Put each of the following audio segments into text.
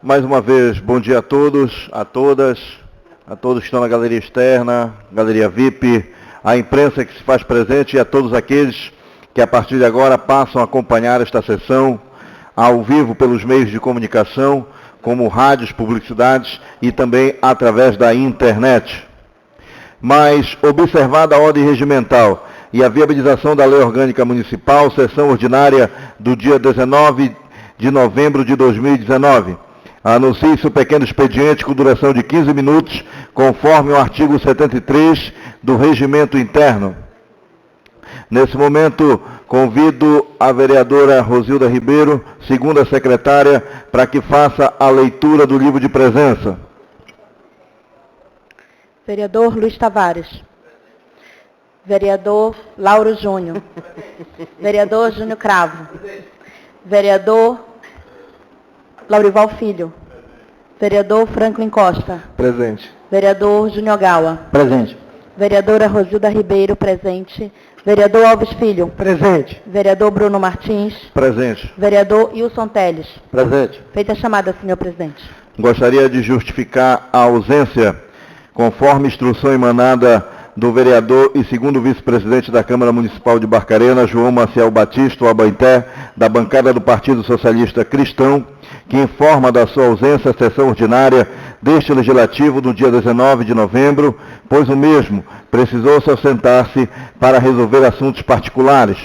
Mais uma vez, bom dia a todos, a todas, a todos que estão na galeria externa, galeria VIP, a imprensa que se faz presente e a todos aqueles que a partir de agora passam a acompanhar esta sessão ao vivo pelos meios de comunicação, como rádios, publicidades e também através da internet. Mas, observada a ordem regimental e a viabilização da Lei Orgânica Municipal, sessão ordinária do dia 19 de novembro de 2019, anuncie-se o pequeno expediente com duração de 15 minutos, conforme o artigo 73 do Regimento Interno. Nesse momento, convido a vereadora Rosilda Ribeiro, segunda secretária, para que faça a leitura do livro de presença. Vereador Luiz Tavares. Vereador Lauro Júnior. Vereador Júnior Cravo. Vereador Laurival Filho. Vereador Franklin Costa. Presente. Vereador Júnior Gawa. Presente. Vereadora Rosilda Ribeiro, presente. Vereador Alves Filho. Presente. Vereador Bruno Martins. Presente. Vereador Wilson Teles. Presente. Feita a chamada, senhor presidente. Gostaria de justificar a ausência, conforme instrução emanada do vereador e segundo vice-presidente da Câmara Municipal de Barcarena, João Maciel Batista, o Abaité, da bancada do Partido Socialista Cristão, que informa da sua ausência à sessão ordinária deste legislativo do dia 19 de novembro, pois o mesmo precisou se ausentar-se para resolver assuntos particulares.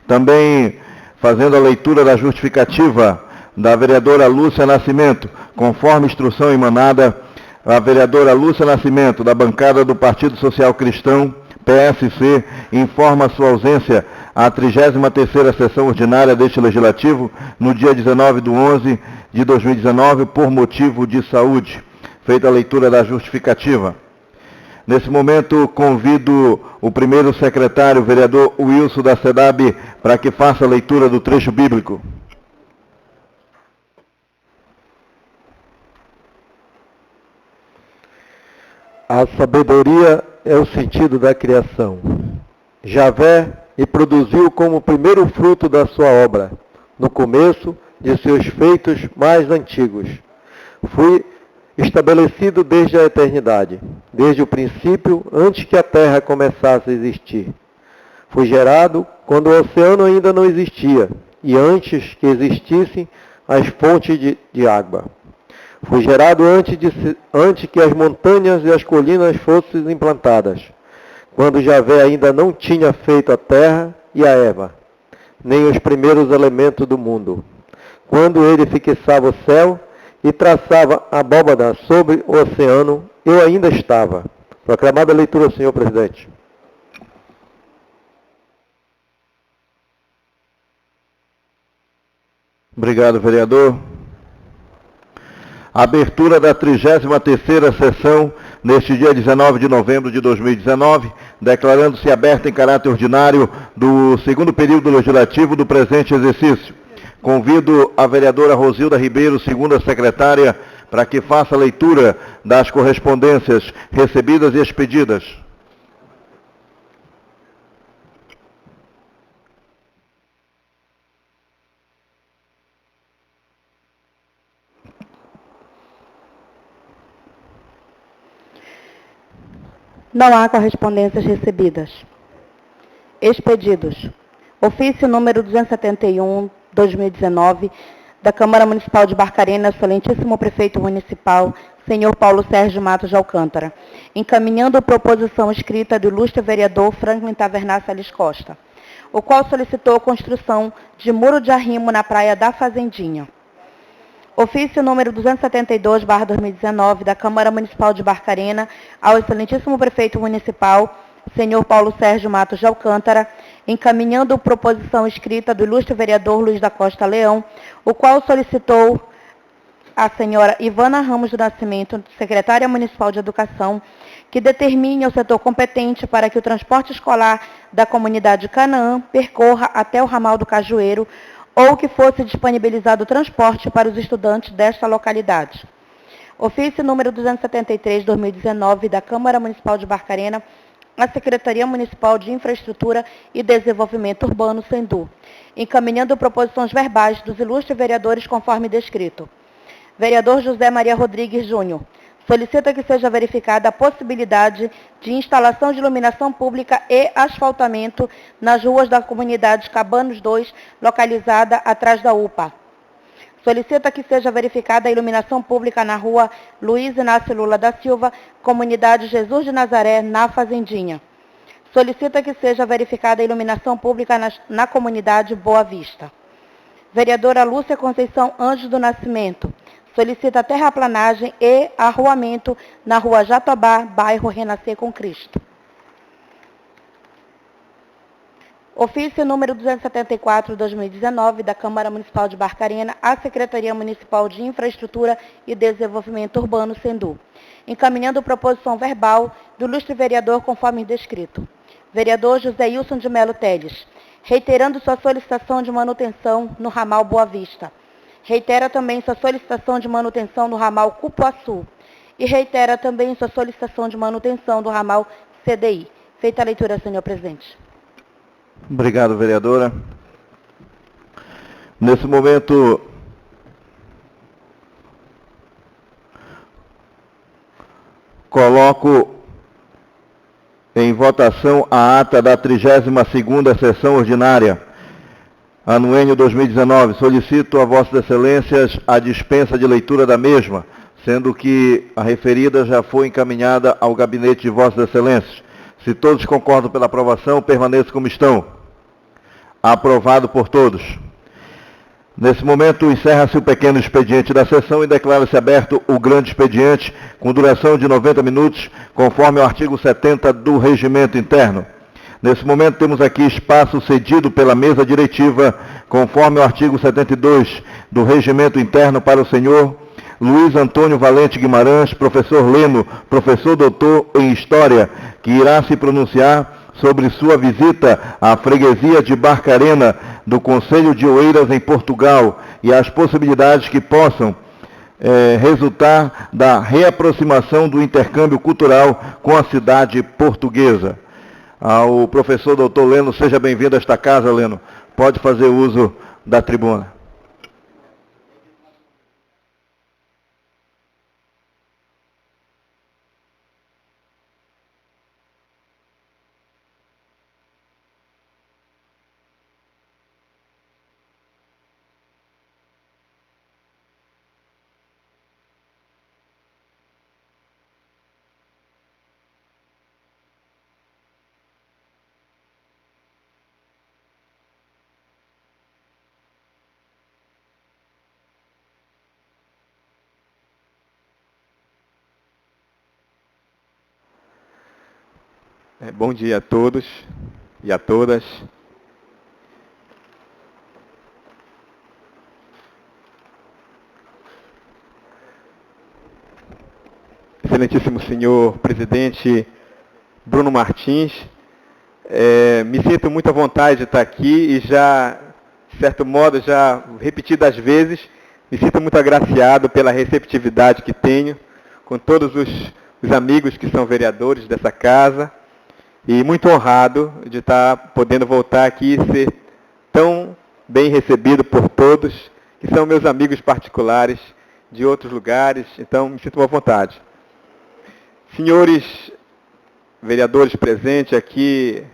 Também fazendo a leitura da justificativa da vereadora Lúcia Nascimento, conforme instrução emanada a vereadora Lúcia Nascimento, da bancada do Partido Social Cristão, PSC, informa sua ausência à 33ª sessão ordinária deste legislativo, no dia 19 de 11 de 2019, por motivo de saúde. Feita a leitura da justificativa. Nesse momento, convido o primeiro secretário, vereador Wilson da SEDAB, para que faça a leitura do trecho bíblico. A sabedoria é o sentido da criação. Javé e produziu como primeiro fruto da sua obra, no começo de seus feitos mais antigos. Fui estabelecido desde a eternidade, desde o princípio, antes que a terra começasse a existir. Fui gerado quando o oceano ainda não existia, e antes que existissem as fontes de água. Fui gerado antes que as montanhas e as colinas fossem implantadas, quando Javé ainda não tinha feito a terra e a erva, nem os primeiros elementos do mundo. Quando ele fixava o céu e traçava a abóbada sobre o oceano, eu ainda estava. Proclamada a leitura, senhor presidente. Obrigado, vereador. Abertura da 33ª sessão, neste dia 19 de novembro de 2019, declarando-se aberta em caráter ordinário do segundo período legislativo do presente exercício. Convido a vereadora Rosilda Ribeiro, segunda secretária, para que faça a leitura das correspondências recebidas e expedidas. Não há correspondências recebidas. Expedidos. Ofício número 271, 2019, da Câmara Municipal de Barcarena, excelentíssimo prefeito municipal, senhor Paulo Sérgio Matos de Alcântara, encaminhando proposição escrita do ilustre vereador Franklin Tavernar Salles Costa, o qual solicitou a construção de muro de arrimo na praia da Fazendinha. Ofício número 272/2019, da Câmara Municipal de Barcarena, ao excelentíssimo prefeito municipal, senhor Paulo Sérgio Matos de Alcântara, encaminhando proposição escrita do ilustre vereador Luiz da Costa Leão, o qual solicitou à senhora Ivana Ramos do Nascimento, secretária municipal de Educação, que determine ao setor competente para que o transporte escolar da comunidade Canaã percorra até o ramal do Cajueiro, ou que fosse disponibilizado o transporte para os estudantes desta localidade. Ofício número 273/2019, da Câmara Municipal de Barcarena, à Secretaria Municipal de Infraestrutura e Desenvolvimento Urbano, SENDU, encaminhando proposições verbais dos ilustres vereadores conforme descrito. Vereador José Maria Rodrigues Júnior solicita que seja verificada a possibilidade de instalação de iluminação pública e asfaltamento nas ruas da comunidade Cabanos 2, localizada atrás da UPA. Solicita que seja verificada a iluminação pública na rua Luiz Inácio Lula da Silva, comunidade Jesus de Nazaré, na Fazendinha. Solicita que seja verificada a iluminação pública na comunidade Boa Vista. Vereadora Lúcia Conceição Anjos do Nascimento solicita terraplanagem e arruamento na rua Jatobá, bairro Renascer com Cristo. Ofício número 274/2019 da Câmara Municipal de Barcarena à Secretaria Municipal de Infraestrutura e Desenvolvimento Urbano, SENDU, encaminhando proposição verbal do ilustre vereador conforme descrito. Vereador José Ilson de Melo Teles, reiterando sua solicitação de manutenção no ramal Boa Vista. Reitera também sua solicitação de manutenção no ramal Cupuaçu. E reitera também sua solicitação de manutenção do ramal CDI. Feita a leitura, senhor presidente. Obrigado, vereadora. Nesse momento, coloco em votação a ata da 32ª sessão ordinária, anuênio 2019. Solicito a Vossas Excelências a dispensa de leitura da mesma, sendo que a referida já foi encaminhada ao gabinete de Vossas Excelências. Se todos concordam pela aprovação, permaneçam como estão. Aprovado por todos. Nesse momento, encerra-se o pequeno expediente da sessão e declara-se aberto o grande expediente, com duração de 90 minutos, conforme o artigo 70 do Regimento Interno. Nesse momento, temos aqui espaço cedido pela mesa diretiva, conforme o artigo 72 do Regimento Interno, para o senhor Luiz Antônio Valente Guimarães, professor Leno, professor doutor em História, que irá se pronunciar sobre sua visita à freguesia de Barcarena, do Concelho de Oeiras, em Portugal, e as possibilidades que possam resultar da reaproximação do intercâmbio cultural com a cidade portuguesa. Ao professor doutor Leno, seja bem-vindo a esta casa, Leno. Pode fazer uso da tribuna. Bom dia a todos e a todas. Excelentíssimo senhor presidente Bruno Martins, me sinto muito à vontade de estar aqui e já, de certo modo, já repetidas vezes, me sinto muito agraciado pela receptividade que tenho com todos os amigos que são vereadores dessa casa. E muito honrado de estar podendo voltar aqui e ser tão bem recebido por todos, que são meus amigos particulares de outros lugares, então me sinto à vontade. Senhores vereadores presentes aqui,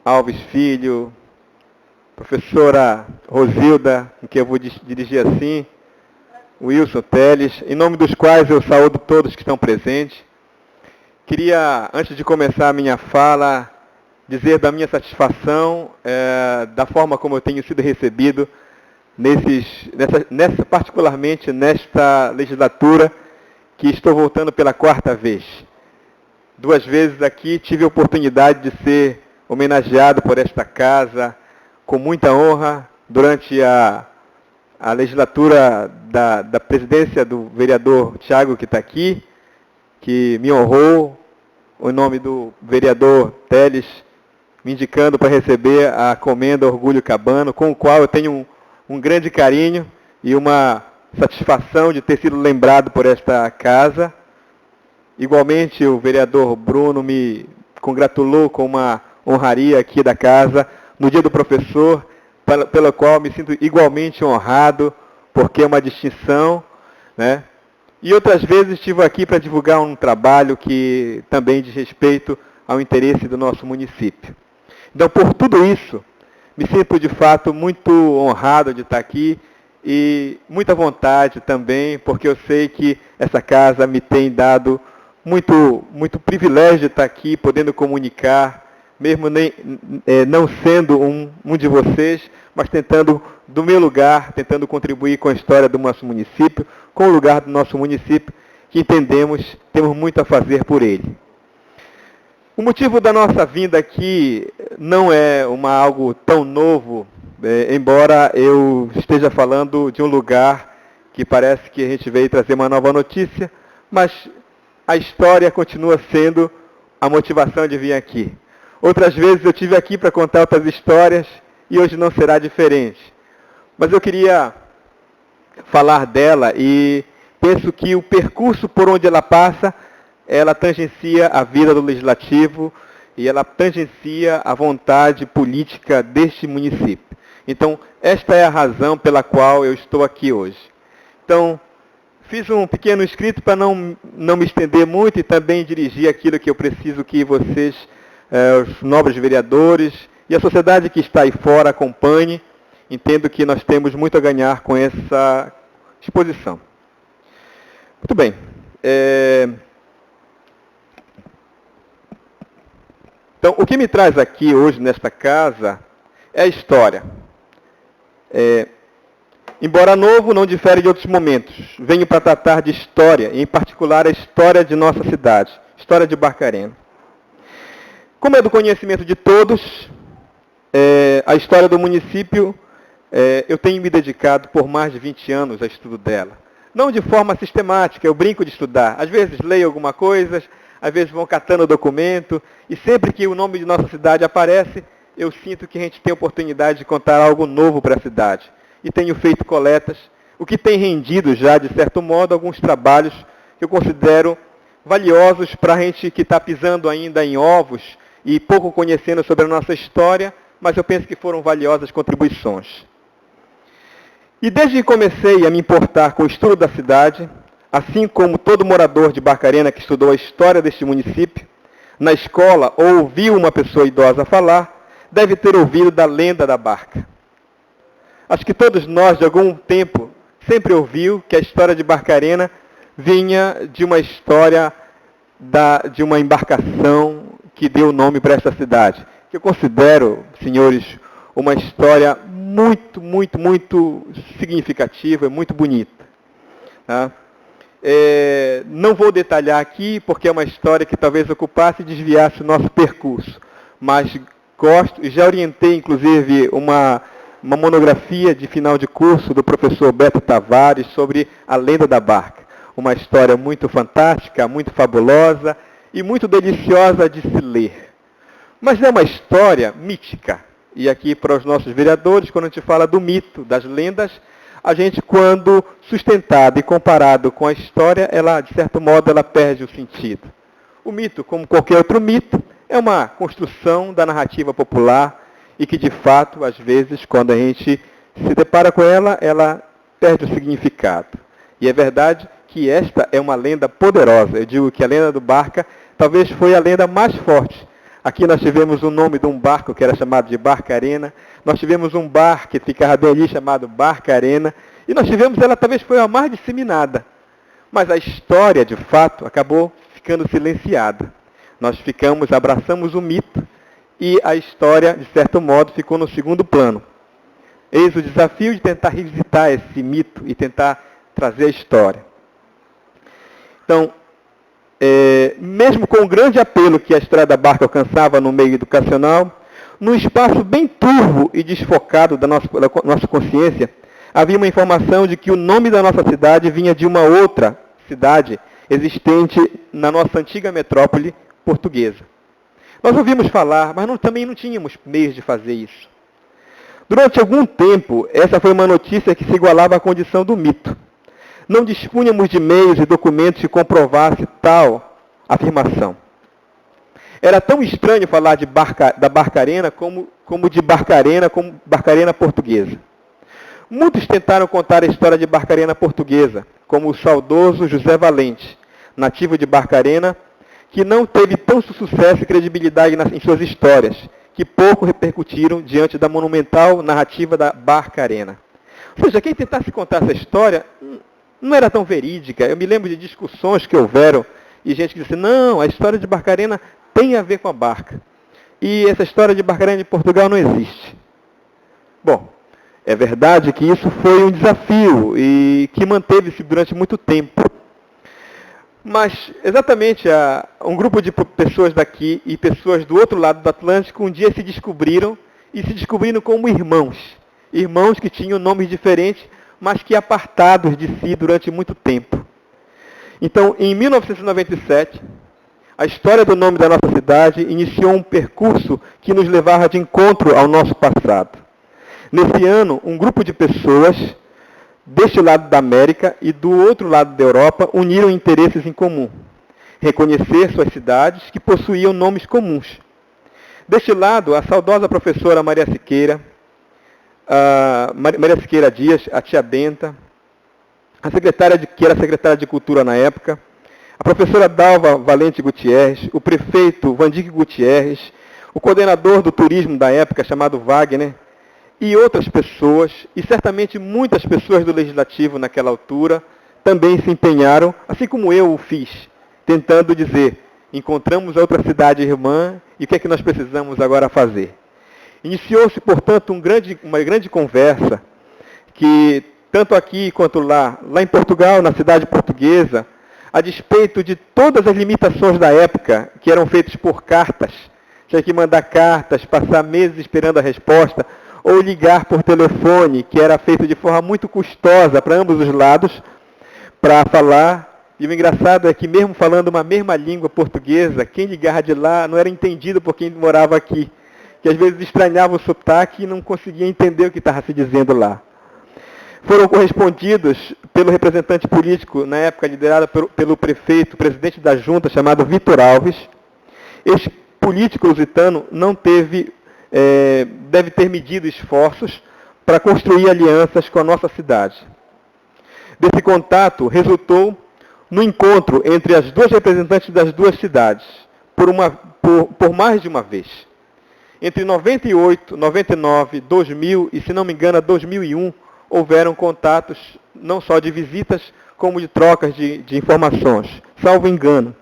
Alves Filho, professora Rosilda, em que eu vou dirigir assim, Wilson Teles, em nome dos quais eu saúdo todos que estão presentes. Queria, antes de começar a minha fala, dizer da minha satisfação, da forma como eu tenho sido recebido, particularmente nesta legislatura, que estou voltando pela 4ª vez. 2 vezes aqui tive a oportunidade de ser homenageado por esta casa, com muita honra, durante a legislatura da presidência do vereador Tiago, que está aqui, que me honrou, em nome do vereador Teles, me indicando para receber a comenda Orgulho Cabano, com o qual eu tenho um grande carinho e uma satisfação de ter sido lembrado por esta casa. Igualmente, o vereador Bruno me congratulou com uma honraria aqui da casa, no Dia do Professor, pela qual me sinto igualmente honrado, porque é uma distinção né? E outras vezes estive aqui para divulgar um trabalho que também diz respeito ao interesse do nosso município. Então, por tudo isso, me sinto de fato muito honrado de estar aqui e muita vontade também, porque eu sei que essa casa me tem dado muito privilégio de estar aqui, podendo comunicar, mesmo não sendo um de vocês, mas tentando, do meu lugar, tentando contribuir com a história do nosso município, com o lugar do nosso município, que entendemos, temos muito a fazer por ele. O motivo da nossa vinda aqui não é algo tão novo, embora eu esteja falando de um lugar que parece que a gente veio trazer uma nova notícia, mas a história continua sendo a motivação de vir aqui. Outras vezes eu estive aqui para contar outras histórias e hoje não será diferente. Mas eu queria falar dela e penso que o percurso por onde ela passa, ela tangencia a vida do Legislativo e ela tangencia a vontade política deste município. Então, esta é a razão pela qual eu estou aqui hoje. Então, fiz um pequeno escrito para não me estender muito e também dirigir aquilo que eu preciso que vocês, os nobres vereadores e a sociedade que está aí fora acompanhe. Entendo que nós temos muito a ganhar com essa exposição. Muito bem. Então, o que me traz aqui hoje nesta casa é a história. Embora novo, não difere de outros momentos. Venho para tratar de história, em particular a história de nossa cidade, história de Barcarena. Como é do conhecimento de todos, a história do município, eu tenho me dedicado por mais de 20 anos ao estudo dela. Não de forma sistemática, eu brinco de estudar. Às vezes leio alguma coisa, às vezes vão catando o documento, e sempre que o nome de nossa cidade aparece, eu sinto que a gente tem a oportunidade de contar algo novo para a cidade. E tenho feito coletas, o que tem rendido já, de certo modo, alguns trabalhos que eu considero valiosos para a gente que está pisando ainda em ovos e pouco conhecendo sobre a nossa história, mas eu penso que foram valiosas contribuições. E desde que comecei a me importar com o estudo da cidade, assim como todo morador de Barcarena que estudou a história deste município, na escola ou ouviu uma pessoa idosa falar, deve ter ouvido da lenda da barca. Acho que todos nós, de algum tempo, sempre ouviu que a história de Barcarena vinha de uma história de uma embarcação que deu nome para essa cidade. Que eu considero, senhores, uma história muito, muito, muito significativa, muito bonita. Tá? Não vou detalhar aqui, porque é uma história que talvez ocupasse e desviasse o nosso percurso. Mas gosto, e já orientei, inclusive, uma monografia de final de curso do professor Beto Tavares sobre a lenda da barca. Uma história muito fantástica, muito fabulosa e muito deliciosa de se ler. Mas é uma história mítica. E aqui para os nossos vereadores, quando a gente fala do mito, das lendas, a gente, quando sustentado e comparado com a história, ela, de certo modo, ela perde o sentido. O mito, como qualquer outro mito, é uma construção da narrativa popular e que, de fato, às vezes, quando a gente se depara com ela, ela perde o significado. E é verdade que esta é uma lenda poderosa. Eu digo que a lenda do Barca talvez foi a lenda mais forte. Aqui nós tivemos o nome de um barco que era chamado de Barcarena. Nós tivemos um bar que ficava bem ali chamado Barcarena. E nós tivemos, ela talvez foi a mais disseminada. Mas a história, de fato, acabou ficando silenciada. Nós abraçamos o mito e a história, de certo modo, ficou no segundo plano. Eis o desafio de tentar revisitar esse mito e tentar trazer a história. Então, mesmo com o grande apelo que a história da barca alcançava no meio educacional, num espaço bem turvo e desfocado da nossa consciência, havia uma informação de que o nome da nossa cidade vinha de uma outra cidade existente na nossa antiga metrópole portuguesa. Nós ouvimos falar, mas também não tínhamos meios de fazer isso. Durante algum tempo, essa foi uma notícia que se igualava à condição do mito. Não dispunhamos de meios e documentos que comprovasse tal afirmação. Era tão estranho falar da Barcarena como de Barcarena, como Barcarena portuguesa. Muitos tentaram contar a história de Barcarena portuguesa, como o saudoso José Valente, nativo de Barcarena, que não teve tanto sucesso e credibilidade em suas histórias, que pouco repercutiram diante da monumental narrativa da Barcarena. Ou seja, quem tentasse contar essa história não era tão verídica. Eu me lembro de discussões que houveram e gente que disse, não, a história de Barcarena tem a ver com a barca. E essa história de Barcarena de Portugal não existe. Bom, é verdade que isso foi um desafio e que manteve-se durante muito tempo. Mas, exatamente, um grupo de pessoas daqui e pessoas do outro lado do Atlântico um dia se descobriram como irmãos. Irmãos que tinham nomes diferentes, mas que apartados de si durante muito tempo. Então, em 1997, a história do nome da nossa cidade iniciou um percurso que nos levava de encontro ao nosso passado. Nesse ano, um grupo de pessoas deste lado da América e do outro lado da Europa uniram interesses em comum. Reconhecer suas cidades que possuíam nomes comuns. Deste lado, a saudosa professora Maria Siqueira Dias, a tia Benta, que era secretária de Cultura na época, a professora Dalva Valente Gutierrez, o prefeito Vandique Gutierrez, o coordenador do turismo da época, chamado Wagner, e outras pessoas, e certamente muitas pessoas do Legislativo naquela altura, também se empenharam, assim como eu o fiz, tentando dizer, encontramos outra cidade irmã, e o que é que nós precisamos agora fazer? Iniciou-se, portanto, uma grande conversa, que tanto aqui quanto lá em Portugal, na cidade portuguesa, a despeito de todas as limitações da época, que eram feitas por cartas, tinha que mandar cartas, passar meses esperando a resposta, ou ligar por telefone, que era feito de forma muito custosa para ambos os lados, para falar. E o engraçado é que mesmo falando uma mesma língua portuguesa, quem ligava de lá não era entendido por quem morava aqui, que às vezes estranhava o sotaque e não conseguia entender o que estava se dizendo lá. Foram correspondidos pelo representante político, na época liderado pelo prefeito, presidente da junta, chamado Vitor Alves. Este político lusitano deve ter medido esforços para construir alianças com a nossa cidade. Desse contato resultou no encontro entre as duas representantes das duas cidades, por mais de uma vez. Entre 98, 99, 2000 e, se não me engano, 2001, houveram contatos não só de visitas, como de trocas de informações, salvo engano,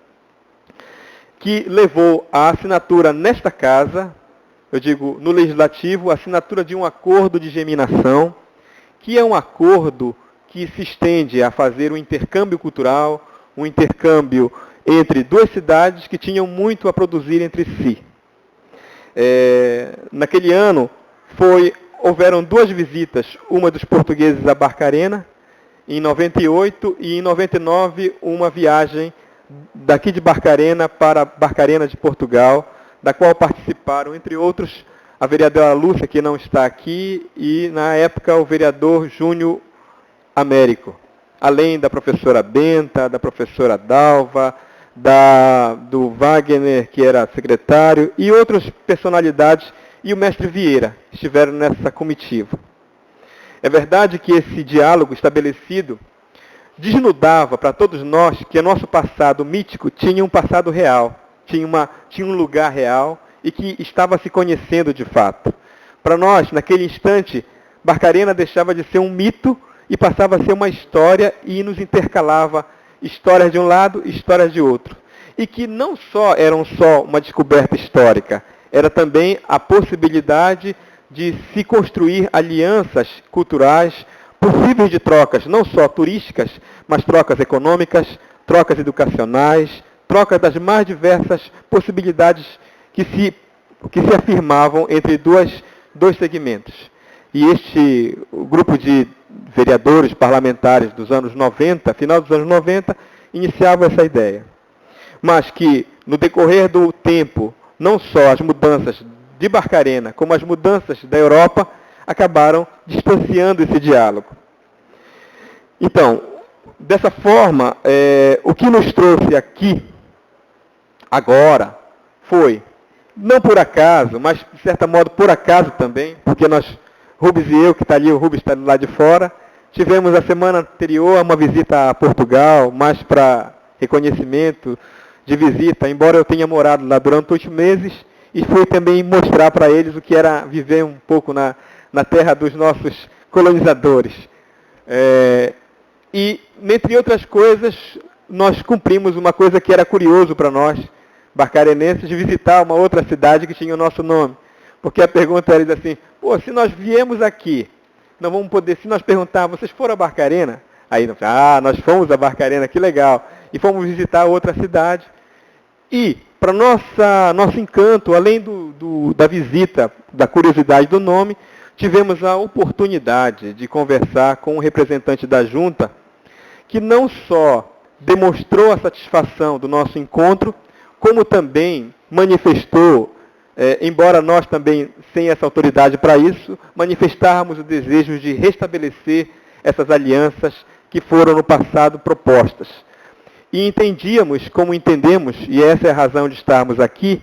que levou à assinatura nesta casa, eu digo, no Legislativo, a assinatura de um acordo de geminação, que é um acordo que se estende a fazer um intercâmbio cultural, um intercâmbio entre duas cidades que tinham muito a produzir entre si. Naquele ano, houveram duas visitas, uma dos portugueses a Barcarena, em 98, e em 99, uma viagem daqui de Barcarena para Barcarena de Portugal, da qual participaram, entre outros, a vereadora Lúcia, que não está aqui, e, na época, o vereador Júnior Américo, além da professora Benta, da professora Dalva, do Wagner, que era secretário, e outras personalidades, e o mestre Vieira, estiveram nessa comitiva. É verdade que esse diálogo estabelecido desnudava para todos nós que o nosso passado mítico tinha um passado real, tinha um lugar real e que estava se conhecendo de fato. Para nós, naquele instante, Barcarena deixava de ser um mito e passava a ser uma história e nos intercalava histórias de um lado e histórias de outro. E que não eram só uma descoberta histórica, era também a possibilidade de se construir alianças culturais possíveis de trocas, não só turísticas, mas trocas econômicas, trocas educacionais, trocas das mais diversas possibilidades que se afirmavam entre dois segmentos. E este grupo de vereadores parlamentares dos anos 90, final dos anos 90, iniciava essa ideia. Mas que, no decorrer do tempo, não só as mudanças de Barcarena, como as mudanças da Europa, acabaram distanciando esse diálogo. Então, dessa forma, o que nos trouxe aqui, agora, foi, não por acaso, mas de certo modo por acaso também, porque nós Rubens e eu, que está ali, o Rubens está lá de fora. Tivemos a semana anterior uma visita a Portugal, mais para reconhecimento de visita, embora eu tenha morado lá durante 8 meses, e fui também mostrar para eles o que era viver um pouco na terra dos nossos colonizadores. E, dentre outras coisas, nós cumprimos uma coisa que era curioso para nós, barcarenenses, de visitar uma outra cidade que tinha o nosso nome. Porque a pergunta era assim, pô, se nós viemos aqui, não vamos poder, se nós perguntarmos, vocês foram a Barcarena? Aí, nós fomos a Barcarena, que legal. E fomos visitar outra cidade. E, para nosso encanto, além da visita, da curiosidade do nome, tivemos a oportunidade de conversar com um representante da junta, que não só demonstrou a satisfação do nosso encontro, como também manifestou, embora nós também, sem essa autoridade para isso, manifestáramos o desejo de restabelecer essas alianças que foram no passado propostas. E entendíamos, como entendemos, e essa é a razão de estarmos aqui,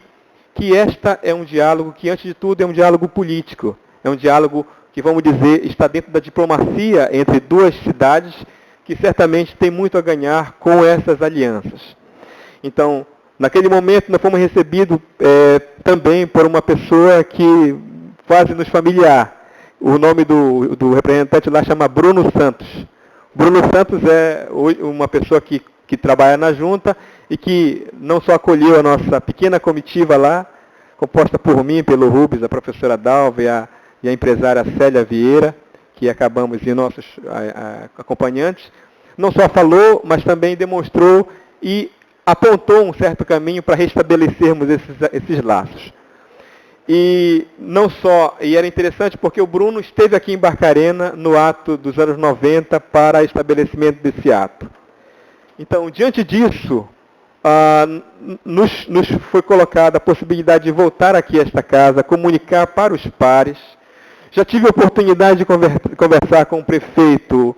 que esta é um diálogo que, antes de tudo, é um diálogo político. É um diálogo que, vamos dizer, está dentro da diplomacia entre duas cidades que certamente tem muito a ganhar com essas alianças. Então, naquele momento, nós fomos recebidos também por uma pessoa que quase nos familiar. O nome do representante lá chama Bruno Santos. Bruno Santos é uma pessoa que trabalha na junta e que não só acolheu a nossa pequena comitiva lá, composta por mim, pelo Rubens, a professora Dalva e a empresária Célia Vieira, que acabamos de nossos acompanhantes, não só falou, mas também demonstrou e apontou um certo caminho para restabelecermos esses laços. E não só, e era interessante porque o Bruno esteve aqui em Barcarena no ato dos anos 90 para estabelecimento desse ato. Então, diante disso, nos foi colocada a possibilidade de voltar aqui a esta casa, comunicar para os pares. Já tive a oportunidade de conversar com o prefeito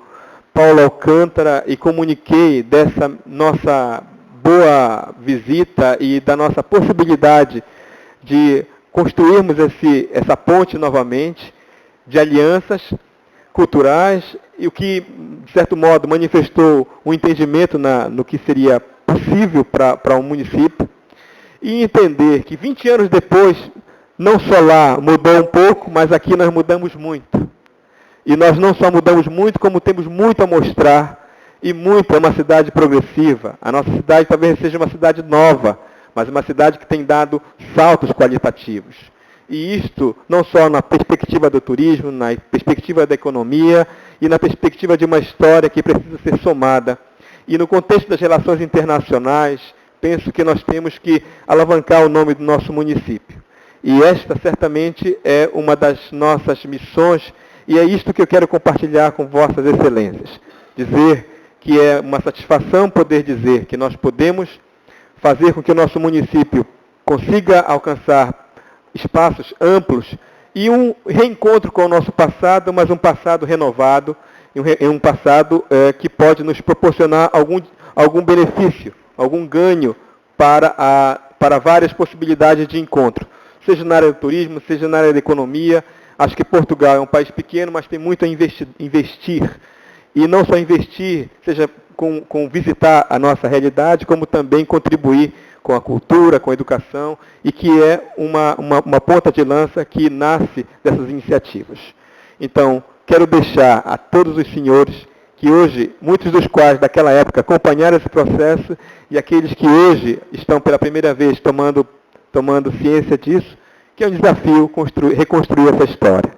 Paulo Alcântara e comuniquei dessa nossa boa visita e da nossa possibilidade de construirmos essa ponte novamente, de alianças culturais, e o que, de certo modo, manifestou um entendimento no que seria possível para um município, e entender que 20 anos depois, não só lá mudou um pouco, mas aqui nós mudamos muito. E nós não só mudamos muito, como temos muito a mostrar, e muito é uma cidade progressiva. A nossa cidade talvez seja uma cidade nova, mas uma cidade que tem dado saltos qualitativos. E isto não só na perspectiva do turismo, na perspectiva da economia e na perspectiva de uma história que precisa ser somada. E no contexto das relações internacionais, penso que nós temos que alavancar o nome do nosso município. E esta certamente é uma das nossas missões, e é isto que eu quero compartilhar com vossas excelências. Dizer que é uma satisfação poder dizer que nós podemos fazer com que o nosso município consiga alcançar espaços amplos e um reencontro com o nosso passado, mas um passado renovado, e um passado que pode nos proporcionar algum benefício, algum ganho para várias possibilidades de encontro, seja na área do turismo, seja na área da economia. Acho que Portugal é um país pequeno, mas tem muito a investir. E não só investir, seja com visitar a nossa realidade, como também contribuir com a cultura, com a educação, e que é uma ponta de lança que nasce dessas iniciativas. Então, quero deixar a todos os senhores, que hoje, muitos dos quais daquela época acompanharam esse processo, e aqueles que hoje estão pela primeira vez tomando ciência disso, que é um desafio reconstruir essa história.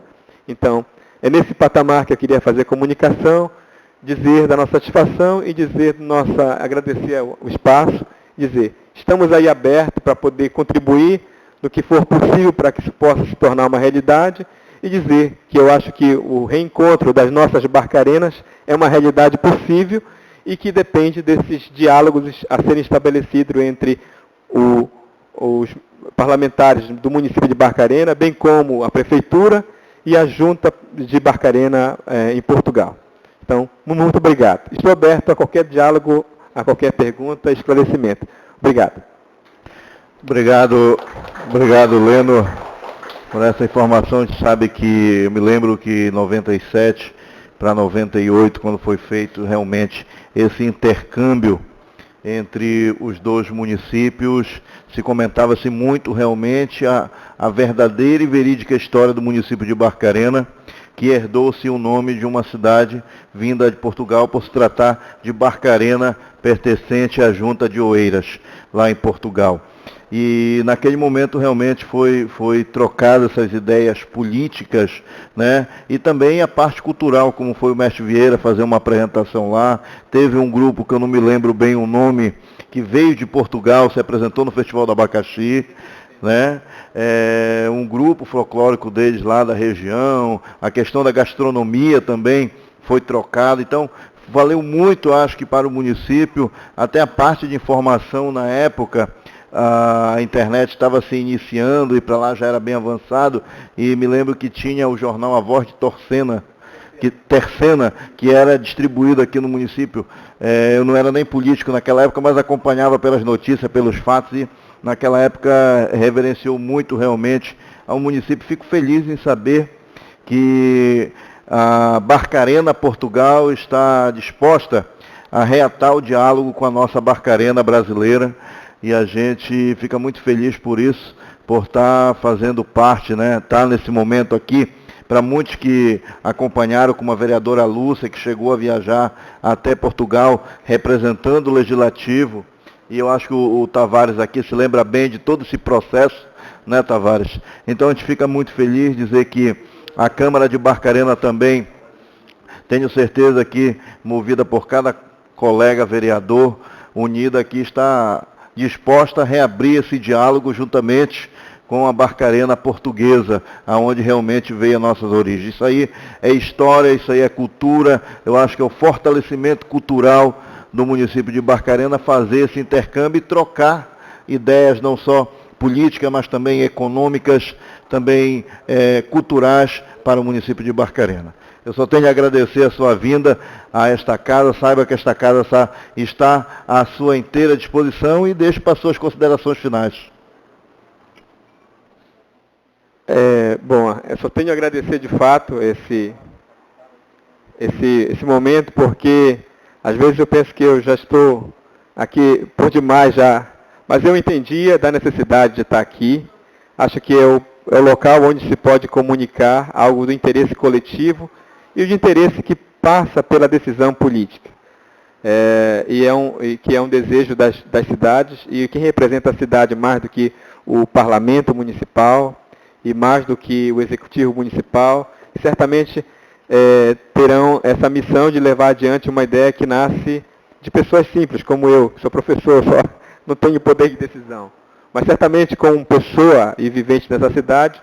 Então, é nesse patamar que eu queria fazer comunicação, dizer da nossa satisfação e agradecer o espaço, dizer, estamos aí abertos para poder contribuir no que for possível para que isso possa se tornar uma realidade, e dizer que eu acho que o reencontro das nossas barcarenas é uma realidade possível e que depende desses diálogos a serem estabelecidos entre os parlamentares do município de Barcarena, bem como a prefeitura e a junta de Barcarena em Portugal. Então, muito obrigado. Estou aberto a qualquer diálogo, a qualquer pergunta, esclarecimento. Obrigado. Obrigado, Leno. por essa informação. A gente sabe que, eu me lembro que 97 para 98, quando foi feito realmente esse intercâmbio entre os dois municípios, se comentava-se muito realmente a verdadeira e verídica história do município de Barcarena, que herdou-se o nome de uma cidade vinda de Portugal por se tratar de Barcarena, pertencente à Junta de Oeiras, lá em Portugal. E naquele momento realmente foi trocada essas ideias políticas, né? E também a parte cultural, como foi o mestre Vieira fazer uma apresentação lá. Teve um grupo que eu não me lembro bem o nome, que veio de Portugal, se apresentou no Festival do Abacaxi, né? Um grupo folclórico deles lá da região. A questão da gastronomia também foi trocada. Então, valeu muito, acho que para o município, até a parte de informação na época. A internet estava se iniciando e para lá já era bem avançado, e me lembro que tinha o jornal A Voz de Tercena, que era distribuído aqui no município. Eu não era nem político naquela época, mas acompanhava pelas notícias, pelos fatos, e naquela época reverenciou muito realmente ao município. Fico feliz em saber que a Barcarena Portugal está disposta a reatar o diálogo com a nossa Barcarena brasileira. E a gente fica muito feliz por isso, por estar fazendo parte, né? Estar nesse momento aqui, para muitos que acompanharam, como a vereadora Lúcia, que chegou a viajar até Portugal, representando o Legislativo. E eu acho que o Tavares aqui se lembra bem de todo esse processo, né, Tavares? Então a gente fica muito feliz de dizer que a Câmara de Barcarena também, tenho certeza que, movida por cada colega vereador, unida aqui, está disposta a reabrir esse diálogo juntamente com a Barcarena portuguesa, aonde realmente veio as nossas origens. Isso aí é história, isso aí é cultura. Eu acho que é o fortalecimento cultural do município de Barcarena, fazer esse intercâmbio e trocar ideias não só políticas, mas também econômicas, também culturais para o município de Barcarena. Eu só tenho a agradecer a sua vinda a esta casa. Saiba que esta casa está à sua inteira disposição, e deixo para as suas considerações finais. Bom, eu só tenho a agradecer de fato esse momento, porque às vezes eu penso que eu já estou aqui por demais já, mas eu entendia da necessidade de estar aqui. Acho que é o local onde se pode comunicar algo do interesse coletivo e de interesse que passa pela decisão política. Que é um desejo das cidades, e que representa a cidade mais do que o parlamento municipal e mais do que o executivo municipal. Certamente terão essa missão de levar adiante uma ideia que nasce de pessoas simples, como eu, sou professor, só não tenho poder de decisão. Mas certamente, como pessoa e vivente nessa cidade,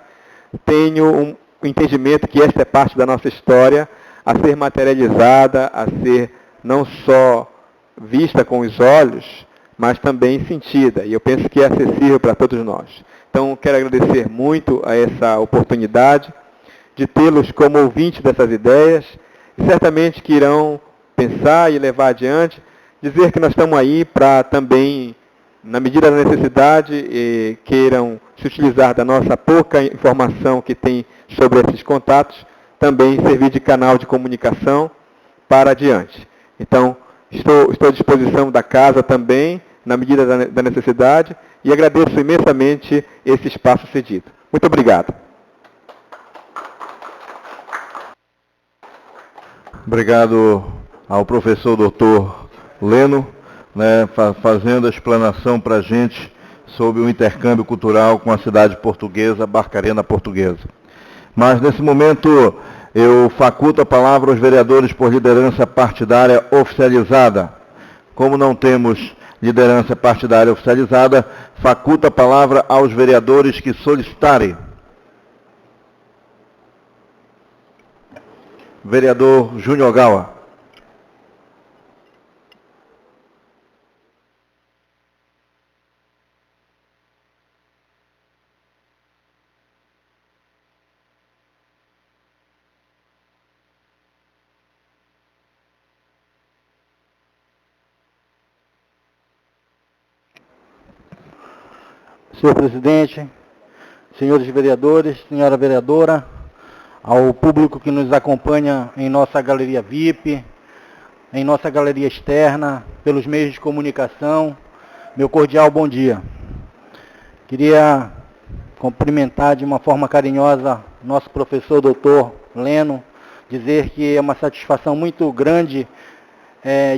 tenho um entendimento que esta é parte da nossa história a ser materializada, a ser não só vista com os olhos, mas também sentida. E eu penso que é acessível para todos nós. Então, quero agradecer muito a essa oportunidade de tê-los como ouvintes dessas ideias, e certamente que irão pensar e levar adiante, dizer que nós estamos aí para também, na medida da necessidade, queiram se utilizar da nossa pouca informação que tem sobre esses contatos, também servir de canal de comunicação para adiante. Então, estou à disposição da casa também, na medida da necessidade, e agradeço imensamente esse espaço cedido. Muito obrigado. Obrigado ao professor doutor Leno, né, fazendo a explanação para a gente sobre o intercâmbio cultural com a cidade portuguesa, Barcarena Portuguesa. Mas, nesse momento, eu faculto a palavra aos vereadores por liderança partidária oficializada. Como não temos liderança partidária oficializada, faculto a palavra aos vereadores que solicitarem. Vereador Júnior Gawa. Senhor presidente, senhores vereadores, senhora vereadora, ao público que nos acompanha em nossa galeria VIP, em nossa galeria externa, pelos meios de comunicação, meu cordial bom dia. Queria cumprimentar de uma forma carinhosa nosso professor doutor Leno, dizer que é uma satisfação muito grande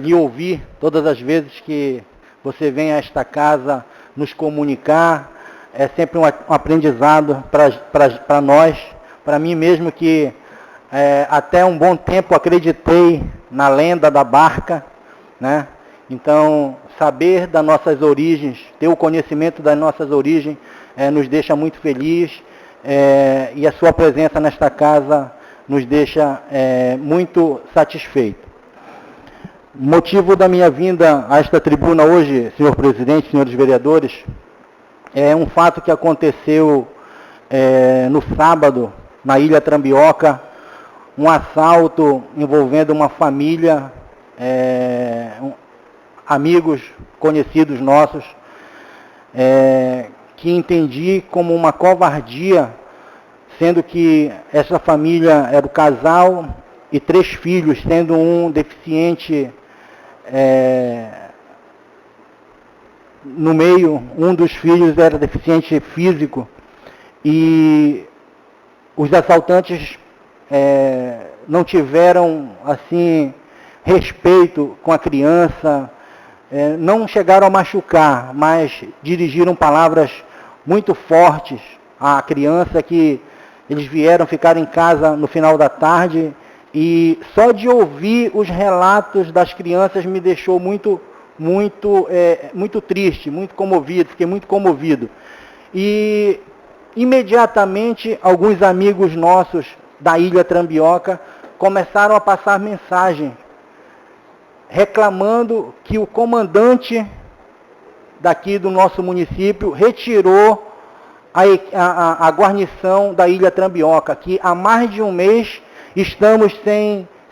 lhe ouvir todas as vezes que você vem a esta casa nos comunicar. É sempre um aprendizado para nós, para mim mesmo que até um bom tempo acreditei na lenda da barca, né? Então, saber das nossas origens, ter o conhecimento das nossas origens, nos deixa muito feliz, e a sua presença nesta casa nos deixa muito satisfeito. O motivo da minha vinda a esta tribuna hoje, senhor presidente, senhores vereadores, é um fato que aconteceu no sábado, na Ilha Trambioca, um assalto envolvendo uma família, amigos, conhecidos nossos, que entendi como uma covardia, sendo que essa família era o casal e 3 filhos, sendo um deficiente no meio, um dos filhos era deficiente físico, e os assaltantes não tiveram, assim, respeito com a criança, não chegaram a machucar, mas dirigiram palavras muito fortes à criança, que eles vieram ficar em casa no final da tarde, e só de ouvir os relatos das crianças me deixou muito triste, muito comovido, fiquei muito comovido. E imediatamente alguns amigos nossos da Ilha Trambioca começaram a passar mensagem reclamando que o comandante daqui do nosso município retirou a guarnição da Ilha Trambioca, que há mais de um mês estamos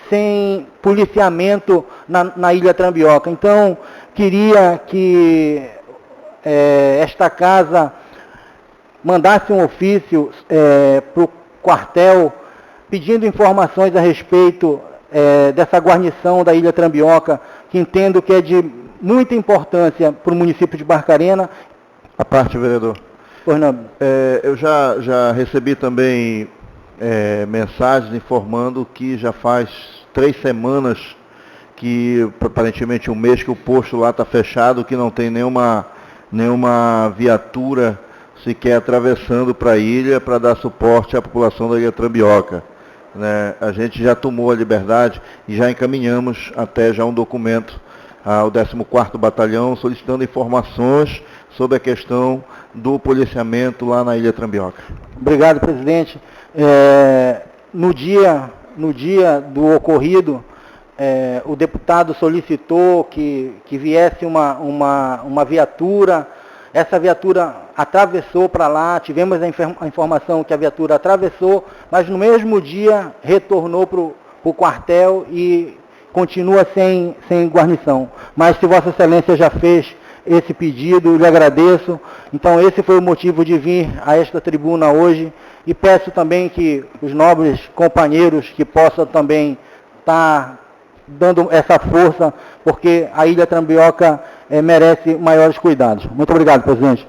sem policiamento na Ilha Trambioca. Então, queria que esta casa mandasse um ofício para o quartel pedindo informações a respeito dessa guarnição da Ilha Trambioca, que entendo que é de muita importância para o município de Barcarena. A parte, vereador. Pois não. Eu já recebi também mensagens informando que já faz 3 semanas que, aparentemente um mês, que o posto lá está fechado, que não tem nenhuma viatura sequer atravessando para a ilha para dar suporte à população da Ilha Trambioca. Né? A gente já tomou a liberdade e já encaminhamos até já um documento ao 14º Batalhão solicitando informações sobre a questão do policiamento lá na Ilha Trambioca. Obrigado, presidente. No dia do ocorrido, o deputado solicitou que viesse uma viatura. Essa viatura atravessou para lá, tivemos a informação que a viatura atravessou, mas no mesmo dia retornou para o quartel e continua sem guarnição. Mas se Vossa Excelência já fez esse pedido, lhe agradeço. Então esse foi o motivo de vir a esta tribuna hoje, e peço também que os nobres companheiros que possam também estar dando essa força, porque a Ilha Trambioca merece maiores cuidados. Muito obrigado, presidente.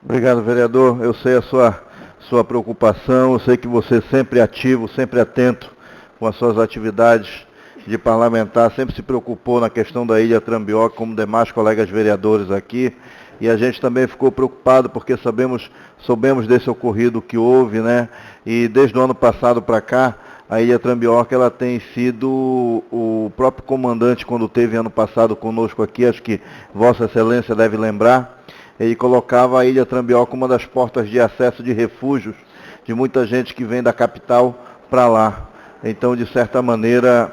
Obrigado, vereador. Eu sei a sua preocupação, eu sei que você sempre ativo, sempre atento com as suas atividades de parlamentar, sempre se preocupou na questão da Ilha Trambioca, como demais colegas vereadores aqui, e a gente também ficou preocupado porque soubemos desse ocorrido que houve, né? E desde o ano passado para cá, a Ilha Trambioca, ela tem sido o próprio comandante, quando teve ano passado conosco aqui, acho que Vossa Excelência deve lembrar, ele colocava a Ilha Trambioca como uma das portas de acesso de refúgios de muita gente que vem da capital para lá. Então, de certa maneira,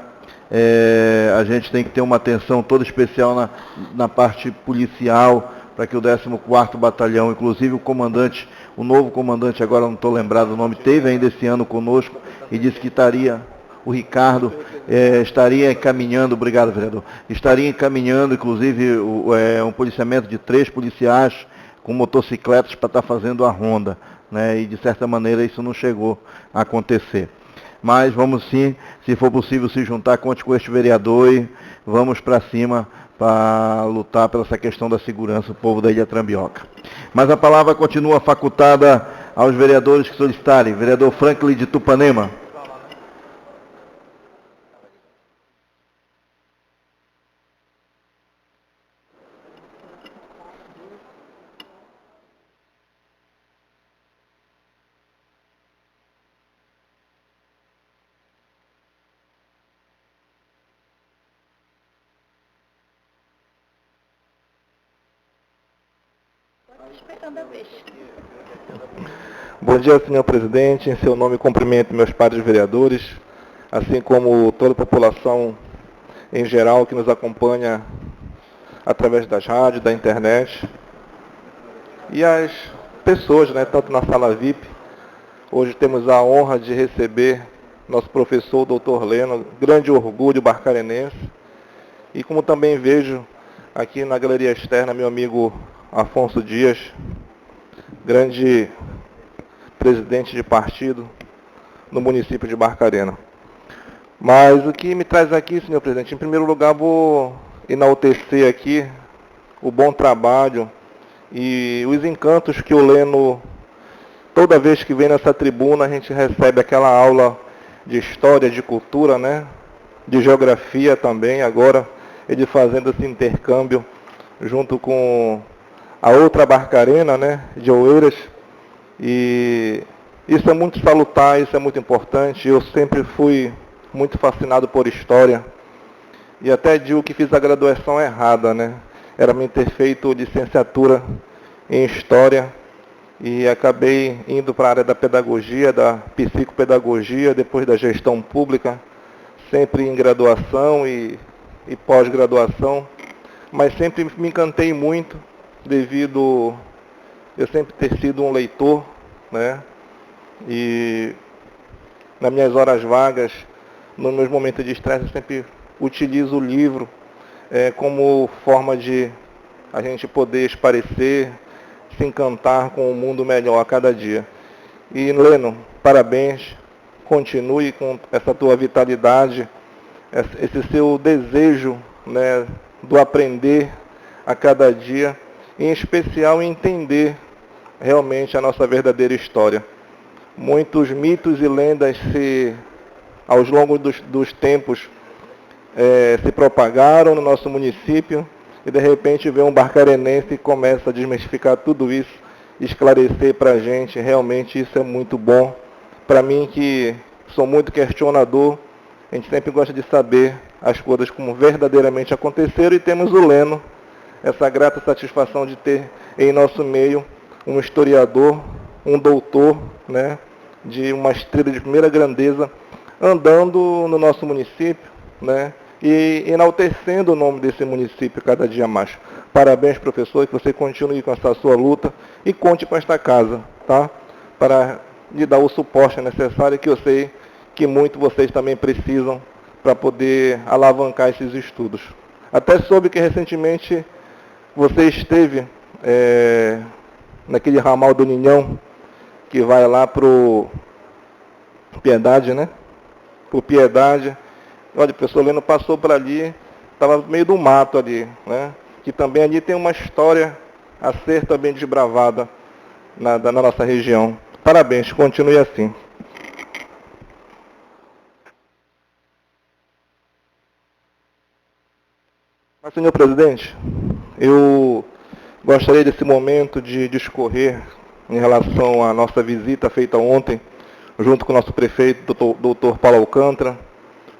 a gente tem que ter uma atenção toda especial na parte policial, para que o 14º Batalhão, inclusive o novo comandante, agora não estou lembrado o nome, teve ainda esse ano conosco e disse que o Ricardo estaria encaminhando, obrigado, vereador, estaria encaminhando, inclusive, um policiamento de 3 policiais com motocicletas para estar fazendo a ronda, né? E de certa maneira isso não chegou a acontecer. Mas vamos sim, se for possível se juntar, conte com este vereador e vamos para cima para lutar pela essa questão da segurança do povo da Ilha Trambioca. Mas a palavra continua facultada aos vereadores que solicitarem. Vereador Franklin de Tupanema. Bom dia, senhor presidente. Em seu nome, cumprimento meus pares vereadores, assim como toda a população em geral que nos acompanha através das rádios, da internet. E as pessoas, né, tanto na sala VIP. Hoje temos a honra de receber nosso professor, Dr. Leno, grande orgulho barcarenense. E como também vejo aqui na galeria externa meu amigo Afonso Dias, grande presidente de partido no município de Barcarena. Mas o que me traz aqui, senhor presidente, em primeiro lugar vou enaltecer aqui o bom trabalho e os encantos que o Leno, toda vez que vem nessa tribuna, a gente recebe aquela aula de história, de cultura, né? De geografia também, agora ele fazendo esse intercâmbio junto com a outra Barcarena, né? De Oeiras. E isso é muito salutar, isso é muito importante. Eu sempre fui muito fascinado por história. E até digo que fiz a graduação errada, né? Era me ter feito licenciatura em História e acabei indo para a área da pedagogia, da psicopedagogia, depois da gestão pública, sempre em graduação e pós-graduação, mas sempre me encantei muito devido eu sempre ter sido um leitor, né? E nas minhas horas vagas, nos meus momentos de estresse, eu sempre utilizo o livro como forma de a gente poder esparecer, se encantar com um mundo melhor a cada dia. E, Leno, parabéns, continue com essa tua vitalidade, esse seu desejo, né, do aprender a cada dia, em especial entender realmente a nossa verdadeira história. Muitos mitos e lendas ao longo dos tempos se propagaram no nosso município e de repente vem um barcarenense e começa a desmistificar tudo isso, esclarecer para a gente. Realmente isso é muito bom. Para mim, que sou muito questionador, a gente sempre gosta de saber as coisas como verdadeiramente aconteceram, e temos o Leno, essa grata satisfação de ter em nosso meio um historiador, um doutor, né, de uma estrela de primeira grandeza, andando no nosso município, né, e enaltecendo o nome desse município cada dia mais. Parabéns, professor, que você continue com essa sua luta e conte com esta casa, tá? Para lhe dar o suporte necessário, que eu sei que muito vocês também precisam para poder alavancar esses estudos. Até soube que recentemente você esteve naquele ramal do Ninhão, que vai lá pro Piedade, né? Pro Piedade. Olha, o professor Leno passou por ali, estava no meio do mato ali, né? Que também ali tem uma história a ser também desbravada na nossa região. Parabéns, continue assim. Mas, senhor presidente, eu gostaria desse momento de discorrer em relação à nossa visita feita ontem, junto com o nosso prefeito, doutor Paulo Alcântara,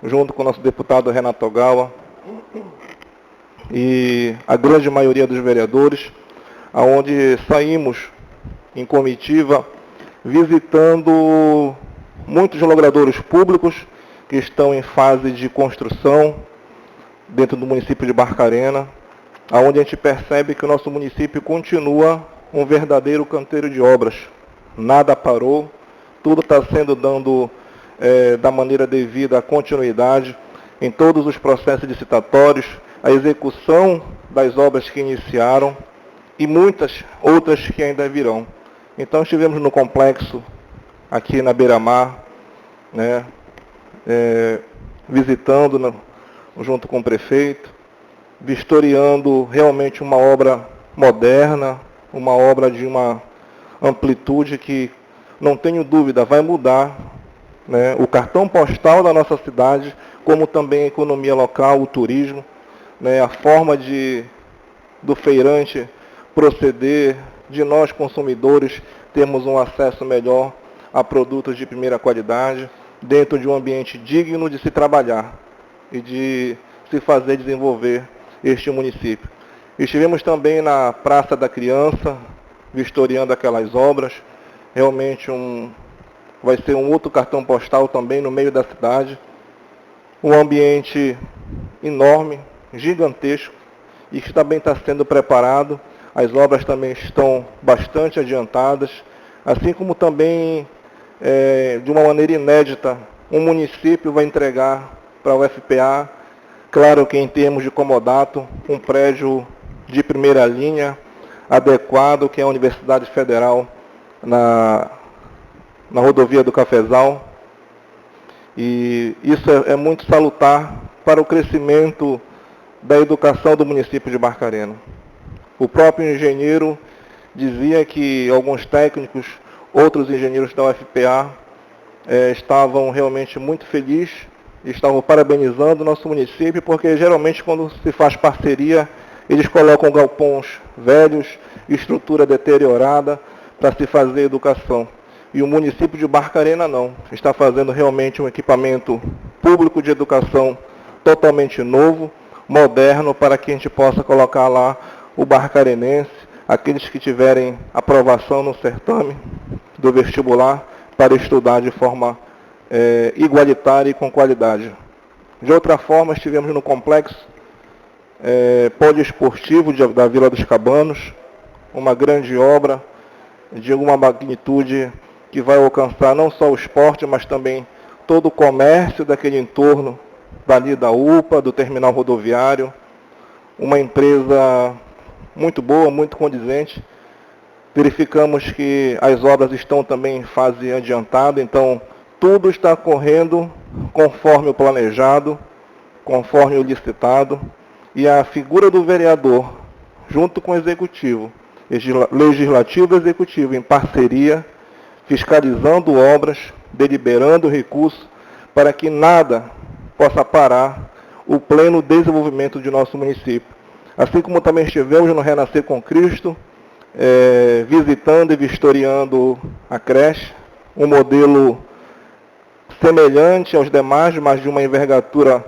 junto com o nosso deputado Renato Ogawa e a grande maioria dos vereadores, aonde saímos em comitiva visitando muitos logradouros públicos que estão em fase de construção dentro do município de Barcarena, aonde a gente percebe que o nosso município continua um verdadeiro canteiro de obras. Nada parou, tudo está sendo dando da maneira devida a continuidade em todos os processos licitatórios, a execução das obras que iniciaram, e muitas outras que ainda virão. Então estivemos no complexo aqui na Beira-Mar, né, visitando junto com o prefeito, vistoriando realmente uma obra moderna, uma obra de uma amplitude que, não tenho dúvida, vai mudar, né, o cartão postal da nossa cidade, como também a economia local, o turismo, né, a forma do feirante proceder, de nós consumidores termos um acesso melhor a produtos de primeira qualidade, dentro de um ambiente digno de se trabalhar e de se fazer desenvolver este município. Estivemos também na Praça da Criança, vistoriando aquelas obras. Realmente vai ser um outro cartão postal também no meio da cidade. Um ambiente enorme, gigantesco, e que também está sendo preparado. As obras também estão bastante adiantadas, assim como também, de uma maneira inédita, um município vai entregar para o FPA, claro que em termos de comodato, um prédio de primeira linha, adequado, que é a Universidade Federal na rodovia do Cafezal. E isso é muito salutar para o crescimento da educação do município de Barcarena. O próprio engenheiro dizia que alguns técnicos, outros engenheiros da UFPA, estavam realmente muito felizes, estavam parabenizando o nosso município, porque geralmente quando se faz parceria, eles colocam galpões velhos, estrutura deteriorada, para se fazer educação. E o município de Barcarena não, está fazendo realmente um equipamento público de educação totalmente novo, moderno, para que a gente possa colocar lá o barcarenense, aqueles que tiverem aprovação no certame do vestibular, para estudar de forma igualitária e com qualidade. De outra forma, estivemos no complexo poliesportivo da Vila dos Cabanos, uma grande obra de uma magnitude que vai alcançar não só o esporte, mas também todo o comércio daquele entorno, dali da UPA, do terminal rodoviário. Uma empresa muito boa, muito condizente. Verificamos que as obras estão também em fase adiantada, então tudo está correndo conforme o planejado, conforme o licitado, e a figura do vereador, junto com o executivo, legislativo e executivo, em parceria, fiscalizando obras, deliberando recursos, para que nada possa parar o pleno desenvolvimento de nosso município. Assim como também estivemos no Renascer com Cristo, visitando e vistoriando a creche, um modelo semelhante aos demais, mas de uma envergadura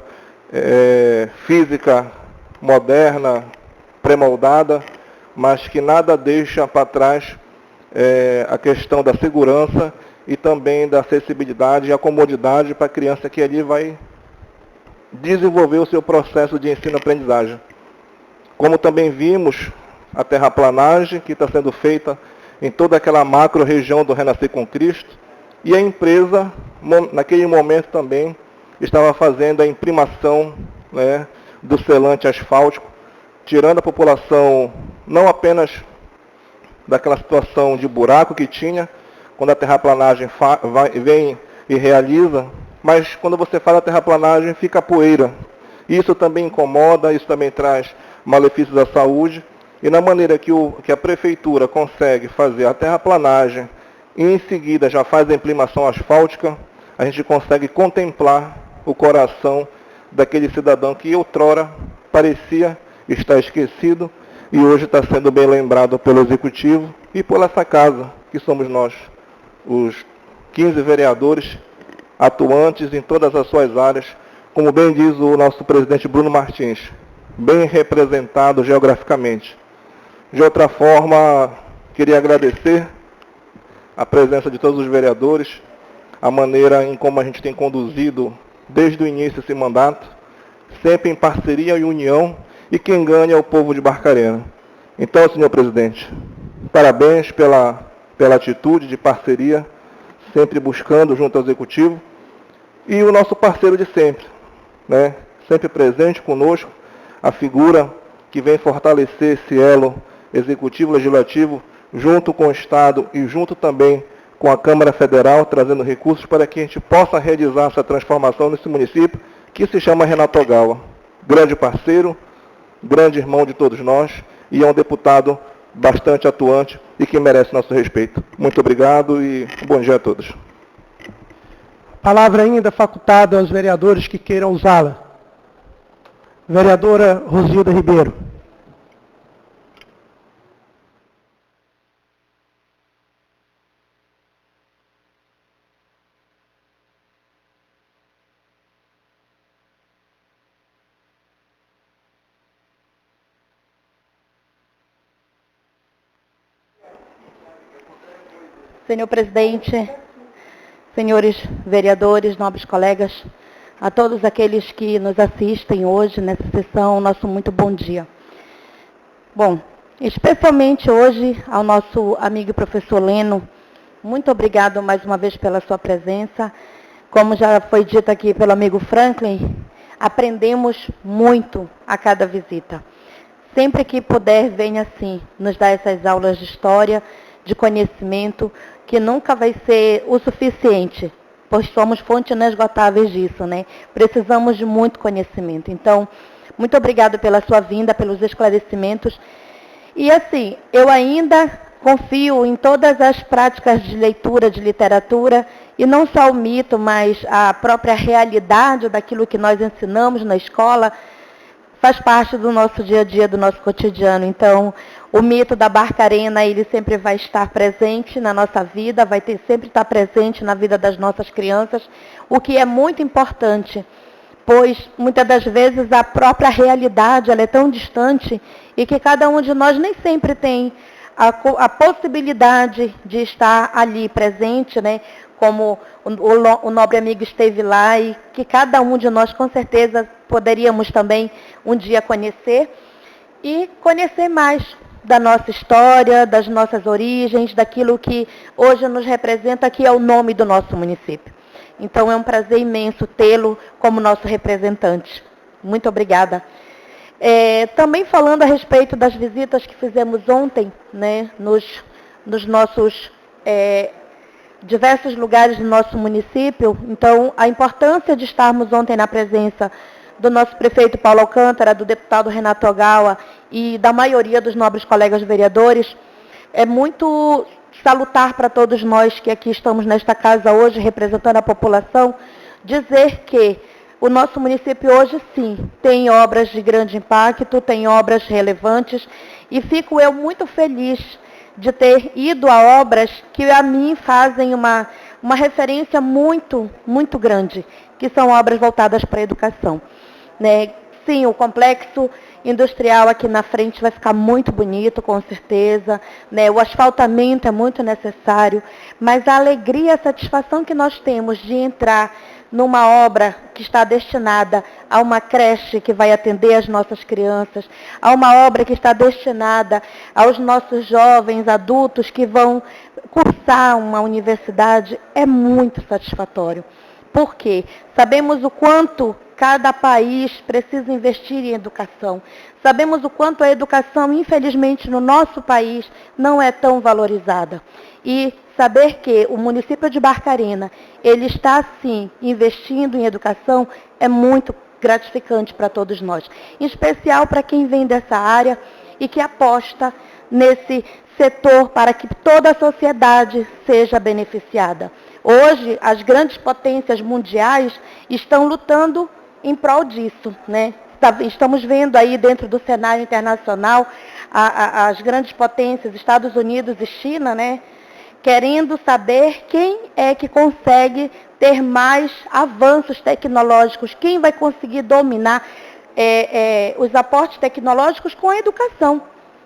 física moderna, pré-moldada, mas que nada deixa para trás a questão da segurança e também da acessibilidade e a comodidade para a criança que ali vai desenvolver o seu processo de ensino-aprendizagem. Como também vimos a terraplanagem que está sendo feita em toda aquela macro-região do Renascer com Cristo, e a empresa, naquele momento também, estava fazendo a imprimação, né, do selante asfáltico, tirando a população não apenas daquela situação de buraco que tinha, quando a terraplanagem vem e realiza, mas quando você faz a terraplanagem fica poeira. Isso também incomoda, isso também traz malefícios à saúde, e na maneira que a prefeitura consegue fazer a terraplanagem e em seguida já faz a imprimação asfáltica, a gente consegue contemplar o coração daquele cidadão que outrora parecia estar esquecido e hoje está sendo bem lembrado pelo Executivo e por essa casa, que somos nós, os 15 vereadores atuantes em todas as suas áreas, como bem diz o nosso presidente Bruno Martins, bem representado geograficamente. De outra forma, queria agradecer a presença de todos os vereadores, a maneira em como a gente tem conduzido desde o início esse mandato, sempre em parceria e união, e quem ganha é o povo de Barcarena. Então, senhor presidente, parabéns pela atitude de parceria, sempre buscando junto ao Executivo, e o nosso parceiro de sempre, né? Sempre presente conosco, a figura que vem fortalecer esse elo Executivo, Legislativo, junto com o Estado e junto também com a Câmara Federal, trazendo recursos para que a gente possa realizar essa transformação nesse município, que se chama Renato Ogawa. Grande parceiro, grande irmão de todos nós, e é um deputado bastante atuante e que merece nosso respeito. Muito obrigado e bom dia a todos. Palavra ainda facultada aos vereadores que queiram usá-la. Vereadora Rosilda Ribeiro. Senhor presidente, senhores vereadores, nobres colegas, a todos aqueles que nos assistem hoje nessa sessão, nosso muito bom dia. Bom, especialmente hoje ao nosso amigo e professor Leno, muito obrigado mais uma vez pela sua presença. Como já foi dito aqui pelo amigo Franklin, aprendemos muito a cada visita. Sempre que puder, venha sim, nos dar essas aulas de história, de conhecimento, que nunca vai ser o suficiente, pois somos fontes inesgotáveis disso, né? Precisamos de muito conhecimento. Então, muito obrigado pela sua vinda, pelos esclarecimentos. E assim, eu ainda confio em todas as práticas de leitura, de literatura, e não só o mito, mas a própria realidade daquilo que nós ensinamos na escola, faz parte do nosso dia a dia, do nosso cotidiano. Então, o mito da Barcarena, ele sempre vai estar presente na nossa vida, vai sempre estar presente na vida das nossas crianças, o que é muito importante, pois muitas das vezes a própria realidade ela é tão distante e que cada um de nós nem sempre tem a possibilidade de estar ali presente, né? Como o nobre amigo esteve lá, e que cada um de nós com certeza poderíamos também um dia conhecer e conhecer mais da nossa história, das nossas origens, daquilo que hoje nos representa, que é o nome do nosso município. Então é um prazer imenso tê-lo como nosso representante. Muito obrigada. Também falando a respeito das visitas que fizemos ontem, né, nos nossos diversos lugares do nosso município. Então, a importância de estarmos ontem na presença do nosso prefeito Paulo Alcântara, do deputado Renato Ogawa e da maioria dos nobres colegas vereadores, é muito salutar para todos nós que aqui estamos nesta casa hoje, representando a população, dizer que o nosso município hoje, sim, tem obras de grande impacto, tem obras relevantes, e fico eu muito feliz de ter ido a obras que a mim fazem uma referência muito, muito grande, que são obras voltadas para a educação. Né? Sim, o complexo industrial aqui na frente vai ficar muito bonito, com certeza. Né? O asfaltamento é muito necessário, mas a alegria e a satisfação que nós temos de entrar numa obra que está destinada a uma creche que vai atender as nossas crianças, a uma obra que está destinada aos nossos jovens, adultos que vão cursar uma universidade, é muito satisfatório. Por quê? Sabemos o quanto cada país precisa investir em educação. Sabemos o quanto a educação, infelizmente, no nosso país não é tão valorizada. E saber que o município de Barcarena, ele está, sim, investindo em educação, é muito gratificante para todos nós. Em especial para quem vem dessa área e que aposta nesse setor para que toda a sociedade seja beneficiada. Hoje, as grandes potências mundiais estão lutando em prol disso, né? Estamos vendo aí dentro do cenário internacional as grandes potências, Estados Unidos e China, né? Querendo saber quem é que consegue ter mais avanços tecnológicos, quem vai conseguir dominar os aportes tecnológicos com a educação.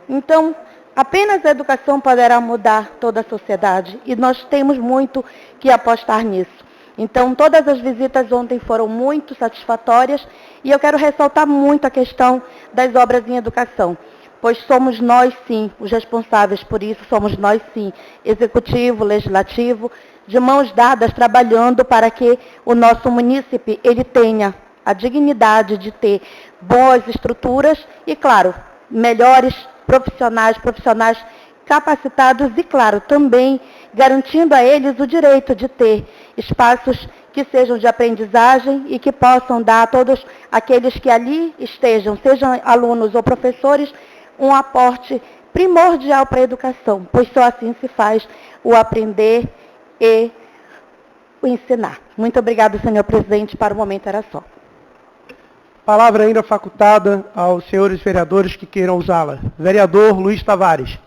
Então, apenas a educação poderá mudar toda a sociedade e nós temos muito que apostar nisso. Então, todas as visitas ontem foram muito satisfatórias e eu quero ressaltar muito a questão das obras em educação, pois somos nós, sim, os responsáveis por isso, somos nós, sim, executivo, legislativo, de mãos dadas, trabalhando para que o nosso munícipe ele tenha a dignidade de ter boas estruturas e, claro, melhores profissionais capacitados e, claro, também garantindo a eles o direito de ter espaços que sejam de aprendizagem e que possam dar a todos aqueles que ali estejam, sejam alunos ou professores, um aporte primordial para a educação, pois só assim se faz o aprender e o ensinar. Muito obrigada, senhor presidente. Para o momento era só. Palavra ainda facultada aos senhores vereadores que queiram usá-la. Vereador Luiz Tavares.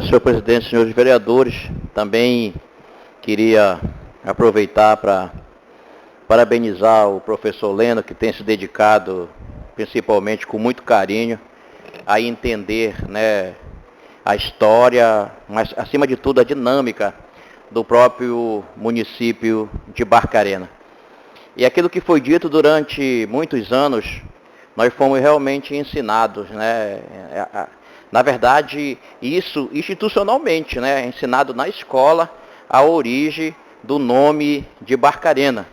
Senhor presidente, senhores vereadores, também queria aproveitar para parabenizar o professor Leno, que tem se dedicado, principalmente com muito carinho, a entender, né, a história, mas acima de tudo a dinâmica do próprio município de Barcarena. E aquilo que foi dito durante muitos anos, nós fomos realmente ensinados, né? Na verdade, isso institucionalmente, né? Ensinado na escola a origem do nome de Barcarena.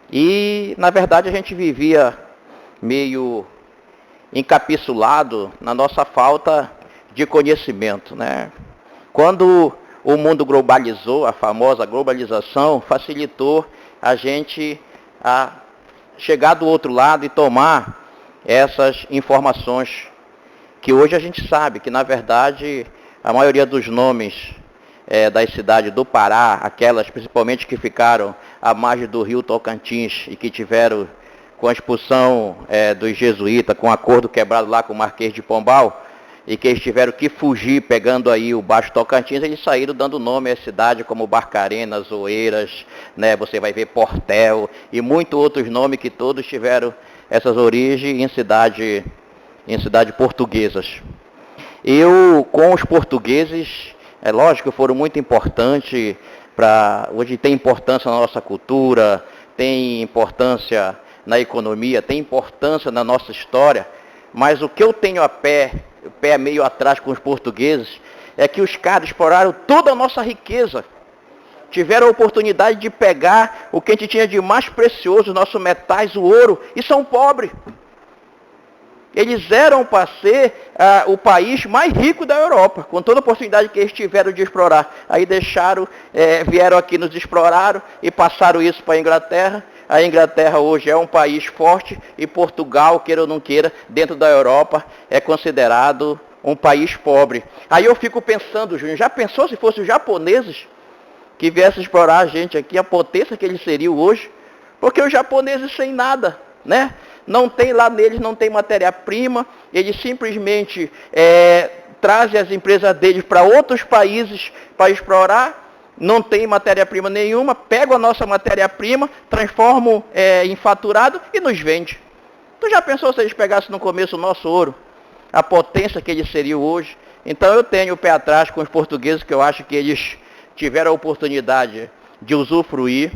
E, na verdade, a gente vivia meio encapsulado na nossa falta de conhecimento, né? Quando o mundo globalizou, a famosa globalização, facilitou a gente a chegar do outro lado e tomar essas informações que hoje a gente sabe que, na verdade, a maioria dos nomes das cidades do Pará, aquelas principalmente que ficaram à margem do rio Tocantins e que tiveram com a expulsão dos jesuítas, com o acordo quebrado lá com o Marquês de Pombal, e que eles tiveram que fugir pegando aí o Baixo Tocantins, eles saíram dando nome à cidade como Barcarena, Oeiras, né? Você vai ver Portel e muitos outros nomes que todos tiveram essas origens em cidades portuguesas. Com os portugueses, é lógico, foram muito importantes hoje tem importância na nossa cultura, tem importância na economia, tem importância na nossa história, mas o que eu tenho o pé meio atrás com os portugueses, é que os caras exploraram toda a nossa riqueza, tiveram a oportunidade de pegar o que a gente tinha de mais precioso, nossos metais, o ouro, e são pobres. Eles eram para ser o país mais rico da Europa, com toda a oportunidade que eles tiveram de explorar. Aí vieram aqui, nos exploraram e passaram isso para a Inglaterra. A Inglaterra hoje é um país forte e Portugal, queira ou não queira, dentro da Europa, é considerado um país pobre. Aí eu fico pensando, Júnior, já pensou se fossem os japoneses que viessem explorar a gente aqui, a potência que eles seriam hoje? Porque os japoneses sem nada, né? Não tem lá neles, não tem matéria-prima, eles simplesmente trazem as empresas deles para outros países para explorar, não tem matéria-prima nenhuma, pegam a nossa matéria-prima, transformam em faturado e nos vende. Tu já pensou se eles pegassem no começo o nosso ouro? A potência que eles seriam hoje? Então eu tenho o pé atrás com os portugueses, que eu acho que eles tiveram a oportunidade de usufruir,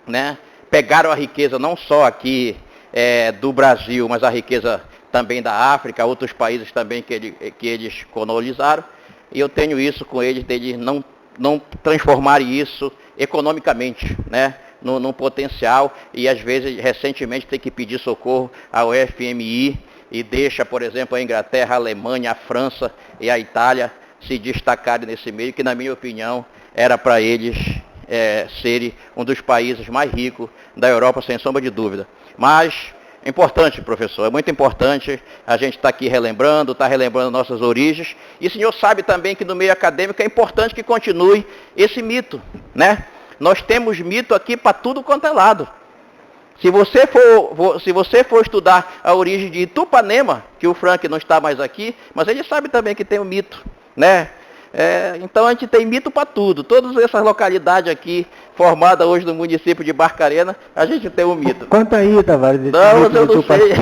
né? Pegaram a riqueza não só aqui do Brasil, mas a riqueza também da África, outros países também que eles colonizaram, e eu tenho isso com eles, deles não transformarem isso economicamente, né, num potencial, e às vezes, recentemente, tem que pedir socorro ao FMI, e deixa, por exemplo, a Inglaterra, a Alemanha, a França e a Itália se destacarem nesse meio, que na minha opinião era para eles serem um dos países mais ricos da Europa, sem sombra de dúvida. Mas é importante, professor, é muito importante a gente estar aqui relembrando nossas origens. E o senhor sabe também que no meio acadêmico é importante que continue esse mito, né? Nós temos mito aqui para tudo quanto é lado. Se você for estudar a origem de Itupanema, que o Frank não está mais aqui, mas ele sabe também que tem um mito, né? Então a gente tem mito para tudo. Todas essas localidades aqui, formadas hoje no município de Barcarena, a gente tem um mito. Conta aí, Tavares. Não, eu não sei.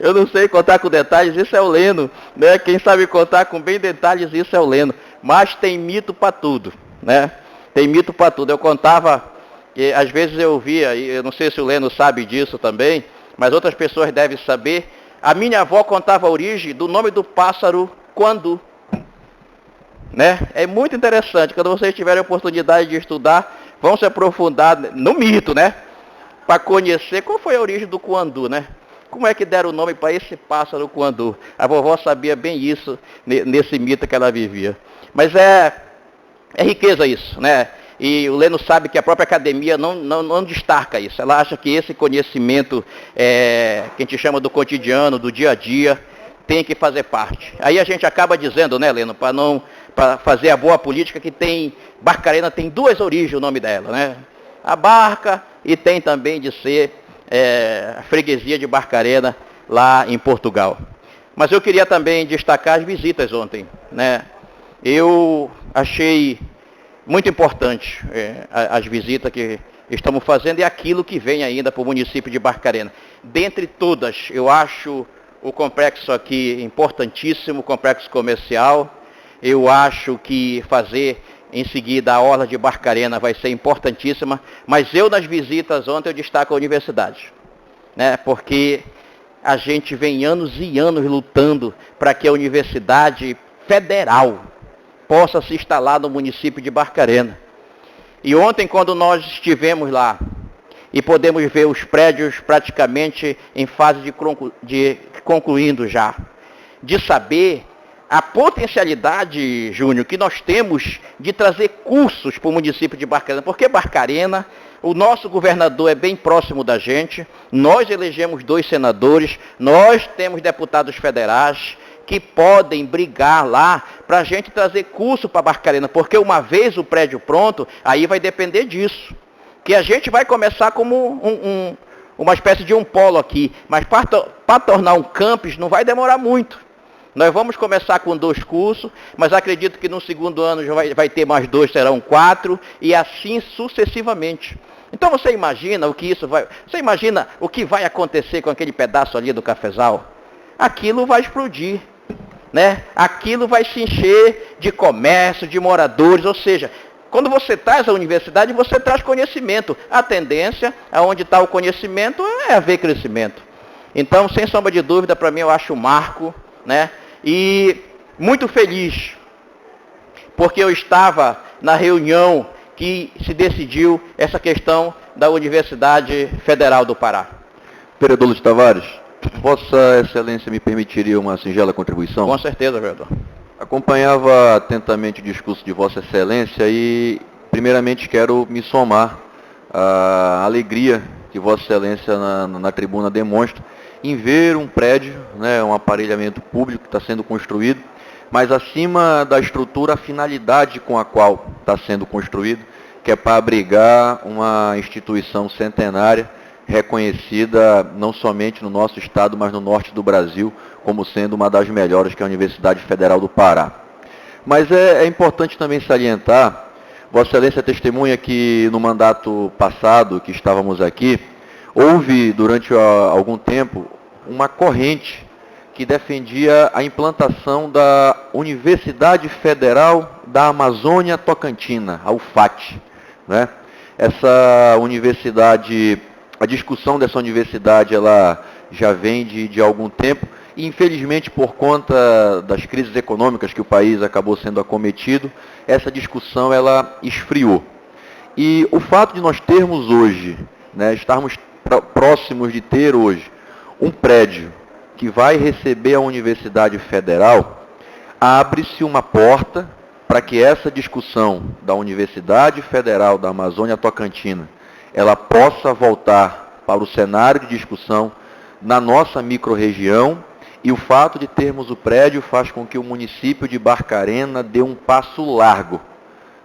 Eu não sei contar com detalhes, isso é o Leno, né? Quem sabe contar com bem detalhes, isso é o Leno. Mas tem mito para tudo, né? Tem mito para tudo. Eu contava, que às vezes eu via, e eu não sei se o Leno sabe disso também, mas outras pessoas devem saber, a minha avó contava a origem do nome do pássaro Quandu. Né? É muito interessante, quando vocês tiverem a oportunidade de estudar, vão se aprofundar no mito, né? para conhecer qual foi a origem do cuandu, né? Como é que deram o nome para esse pássaro cuandu? A vovó sabia bem isso nesse mito que ela vivia. Mas é riqueza isso, né? E o Leno sabe que a própria academia não destaca isso. Ela acha que esse conhecimento que a gente chama do cotidiano, do dia a dia, tem que fazer parte. Aí a gente acaba dizendo, né, Leno, para fazer a boa política, que Barcarena tem duas origens o nome dela, né? A barca e tem também de ser a freguesia de Barcarena lá em Portugal. Mas eu queria também destacar as visitas ontem, né? Eu achei muito importante as visitas que estamos fazendo e aquilo que vem ainda para o município de Barcarena. Dentre todas, eu acho o complexo aqui importantíssimo, o complexo comercial. Eu acho que fazer em seguida a orla de Barcarena vai ser importantíssima, mas eu nas visitas ontem eu destaco a universidade, né? Porque a gente vem anos e anos lutando para que a Universidade Federal possa se instalar no município de Barcarena. E ontem, quando nós estivemos lá e podemos ver os prédios praticamente em fase de concluindo já, de saber a potencialidade, Júnior, que nós temos de trazer cursos para o município de Barcarena, porque Barcarena, o nosso governador é bem próximo da gente, nós elegemos 2 senadores, nós temos deputados federais que podem brigar lá para a gente trazer curso para Barcarena, porque uma vez o prédio pronto, aí vai depender disso. Que a gente vai começar como uma espécie de um polo aqui, mas para tornar um campus não vai demorar muito. Nós vamos começar com 2 cursos, mas acredito que no segundo ano já vai ter mais 2, serão 4, e assim sucessivamente. Então você imagina o que vai acontecer com aquele pedaço ali do cafezal? Aquilo vai explodir, né? Aquilo vai se encher de comércio, de moradores, ou seja, quando você traz a universidade, você traz conhecimento. A tendência, aonde está o conhecimento, é haver crescimento. Então, sem sombra de dúvida, para mim eu acho um marco, né? E muito feliz, porque eu estava na reunião que se decidiu essa questão da Universidade Federal do Pará. Vereador Luiz Tavares, Vossa Excelência me permitiria uma singela contribuição? Com certeza, vereador. Acompanhava atentamente o discurso de Vossa Excelência e, primeiramente, quero me somar à alegria que Vossa Excelência na tribuna demonstra em ver um prédio, né, um aparelhamento público que está sendo construído, mas acima da estrutura, a finalidade com a qual está sendo construído, que é para abrigar uma instituição centenária, reconhecida não somente no nosso estado, mas no norte do Brasil, como sendo uma das melhores, que é a Universidade Federal do Pará. Mas é importante também salientar, Vossa Excelência testemunha que no mandato passado, que estávamos aqui, houve durante algum tempo uma corrente que defendia a implantação da Universidade Federal da Amazônia Tocantina, a UFAT, né? Essa universidade, a discussão dessa universidade, ela já vem de algum tempo, e infelizmente por conta das crises econômicas que o país acabou sendo acometido, essa discussão ela esfriou. E o fato de nós termos hoje, né, estarmos próximos de ter hoje um prédio que vai receber a Universidade Federal, abre-se uma porta para que essa discussão da Universidade Federal da Amazônia Tocantina, ela possa voltar para o cenário de discussão na nossa microrregião, e o fato de termos o prédio faz com que o município de Barcarena dê um passo largo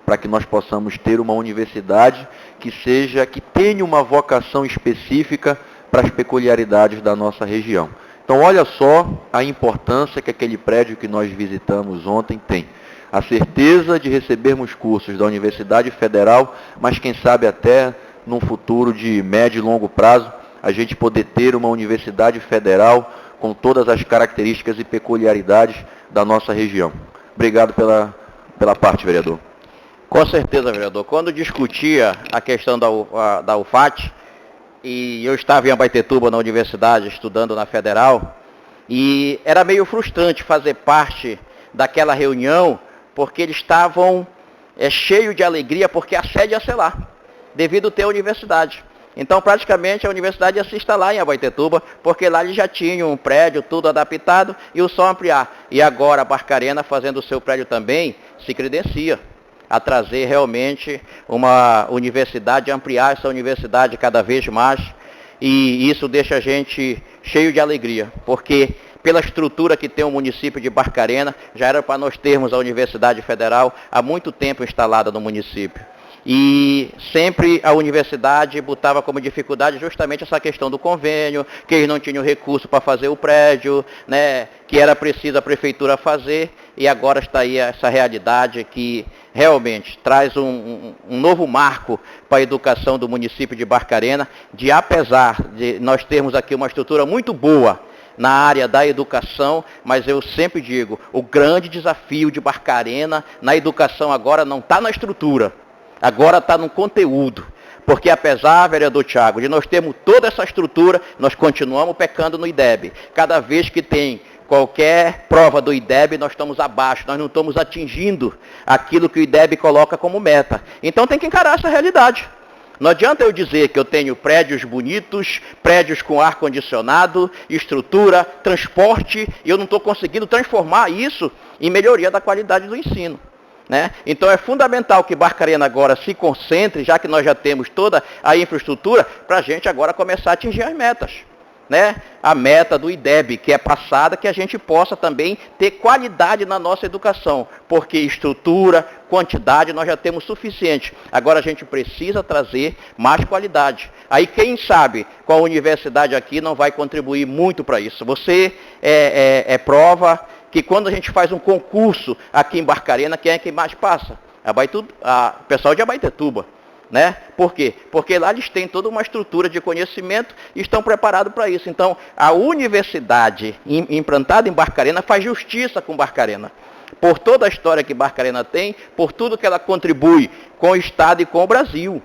para que nós possamos ter uma universidade que tenha uma vocação específica para as peculiaridades da nossa região. Então, olha só a importância que aquele prédio que nós visitamos ontem tem. A certeza de recebermos cursos da Universidade Federal, mas quem sabe até num futuro de médio e longo prazo, a gente poder ter uma Universidade Federal com todas as características e peculiaridades da nossa região. Obrigado pela parte, vereador. Com certeza, vereador. Quando discutia a questão da UFAT, e eu estava em Abaetetuba, na universidade, estudando na Federal, e era meio frustrante fazer parte daquela reunião, porque eles estavam cheios de alegria, porque a sede ia ser lá, devido ter a universidade. Então, praticamente, a universidade ia se instalar em Abaetetuba, porque lá eles já tinham um prédio, tudo adaptado, e o só ampliar. E agora a Barcarena, fazendo o seu prédio também, se credencia a trazer realmente uma universidade, ampliar essa universidade cada vez mais, e isso deixa a gente cheio de alegria, porque pela estrutura que tem o município de Barcarena, já era para nós termos a Universidade Federal há muito tempo instalada no município. E sempre a universidade botava como dificuldade justamente essa questão do convênio, que eles não tinham recurso para fazer o prédio, né, que era preciso a prefeitura fazer, e agora está aí essa realidade que realmente traz um novo marco para a educação do município de Barcarena, de apesar de nós termos aqui uma estrutura muito boa na área da educação, mas eu sempre digo, o grande desafio de Barcarena na educação agora não está na estrutura, agora está no conteúdo. Porque apesar, vereador Thiago, de nós termos toda essa estrutura, nós continuamos pecando no IDEB. Cada vez que tem qualquer prova do IDEB, nós estamos abaixo, nós não estamos atingindo aquilo que o IDEB coloca como meta. Então tem que encarar essa realidade. Não adianta eu dizer que eu tenho prédios bonitos, prédios com ar-condicionado, estrutura, transporte, e eu não estou conseguindo transformar isso em melhoria da qualidade do ensino. Né? Então é fundamental que Barcarena agora se concentre, já que nós já temos toda a infraestrutura, para a gente agora começar a atingir as metas. Né? A meta do IDEB, que é passada, que a gente possa também ter qualidade na nossa educação, porque estrutura, quantidade nós já temos suficiente. Agora a gente precisa trazer mais qualidade. Aí quem sabe com a universidade aqui não vai contribuir muito para isso. Você é prova que quando a gente faz um concurso aqui em Barcarena, quem é que mais passa? O pessoal de Abaetetuba. Né? Por quê? Porque lá eles têm toda uma estrutura de conhecimento e estão preparados para isso. Então, a universidade implantada em Barcarena faz justiça com Barcarena. Por toda a história que Barcarena tem, por tudo que ela contribui com o Estado e com o Brasil.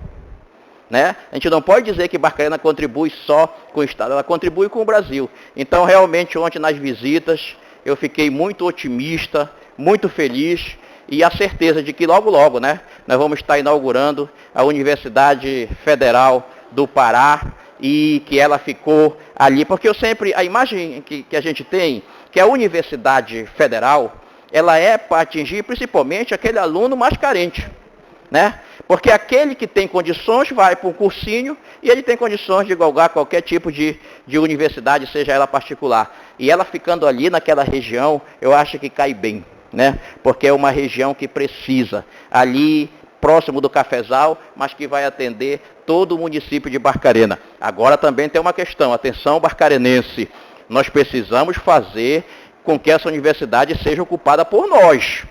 Né? A gente não pode dizer que Barcarena contribui só com o Estado, ela contribui com o Brasil. Então, realmente, ontem nas visitas, eu fiquei muito otimista, muito feliz, e a certeza de que logo, logo, né, nós vamos estar inaugurando a Universidade Federal do Pará e que ela ficou ali, porque a imagem que a gente tem, que a Universidade Federal, ela é para atingir principalmente aquele aluno mais carente, né? Porque aquele que tem condições vai para um cursinho e ele tem condições de galgar qualquer tipo de universidade, seja ela particular. E ela ficando ali naquela região, eu acho que cai bem. Né? Porque é uma região que precisa, ali próximo do Cafezal, mas que vai atender todo o município de Barcarena. Agora também tem uma questão, atenção barcarenense, nós precisamos fazer com que essa universidade seja ocupada por nós.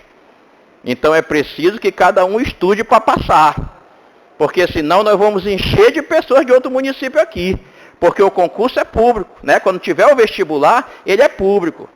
Então é preciso que cada um estude para passar, porque senão nós vamos encher de pessoas de outro município aqui, porque o concurso é público, né? Quando tiver o vestibular, ele é público.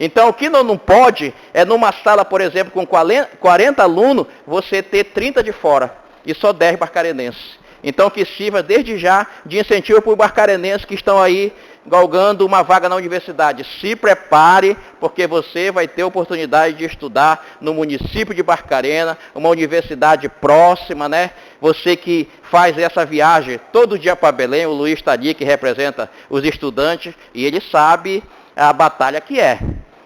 Então, o que não pode é numa sala, por exemplo, com 40 alunos, você ter 30 de fora e só 10 barcarenenses. Então, que sirva desde já de incentivo para os barcarenenses que estão aí galgando uma vaga na universidade. Se prepare, porque você vai ter oportunidade de estudar no município de Barcarena, uma universidade próxima, né? Você que faz essa viagem todo dia para Belém, o Luiz está ali, que representa os estudantes, e ele sabe a batalha que é.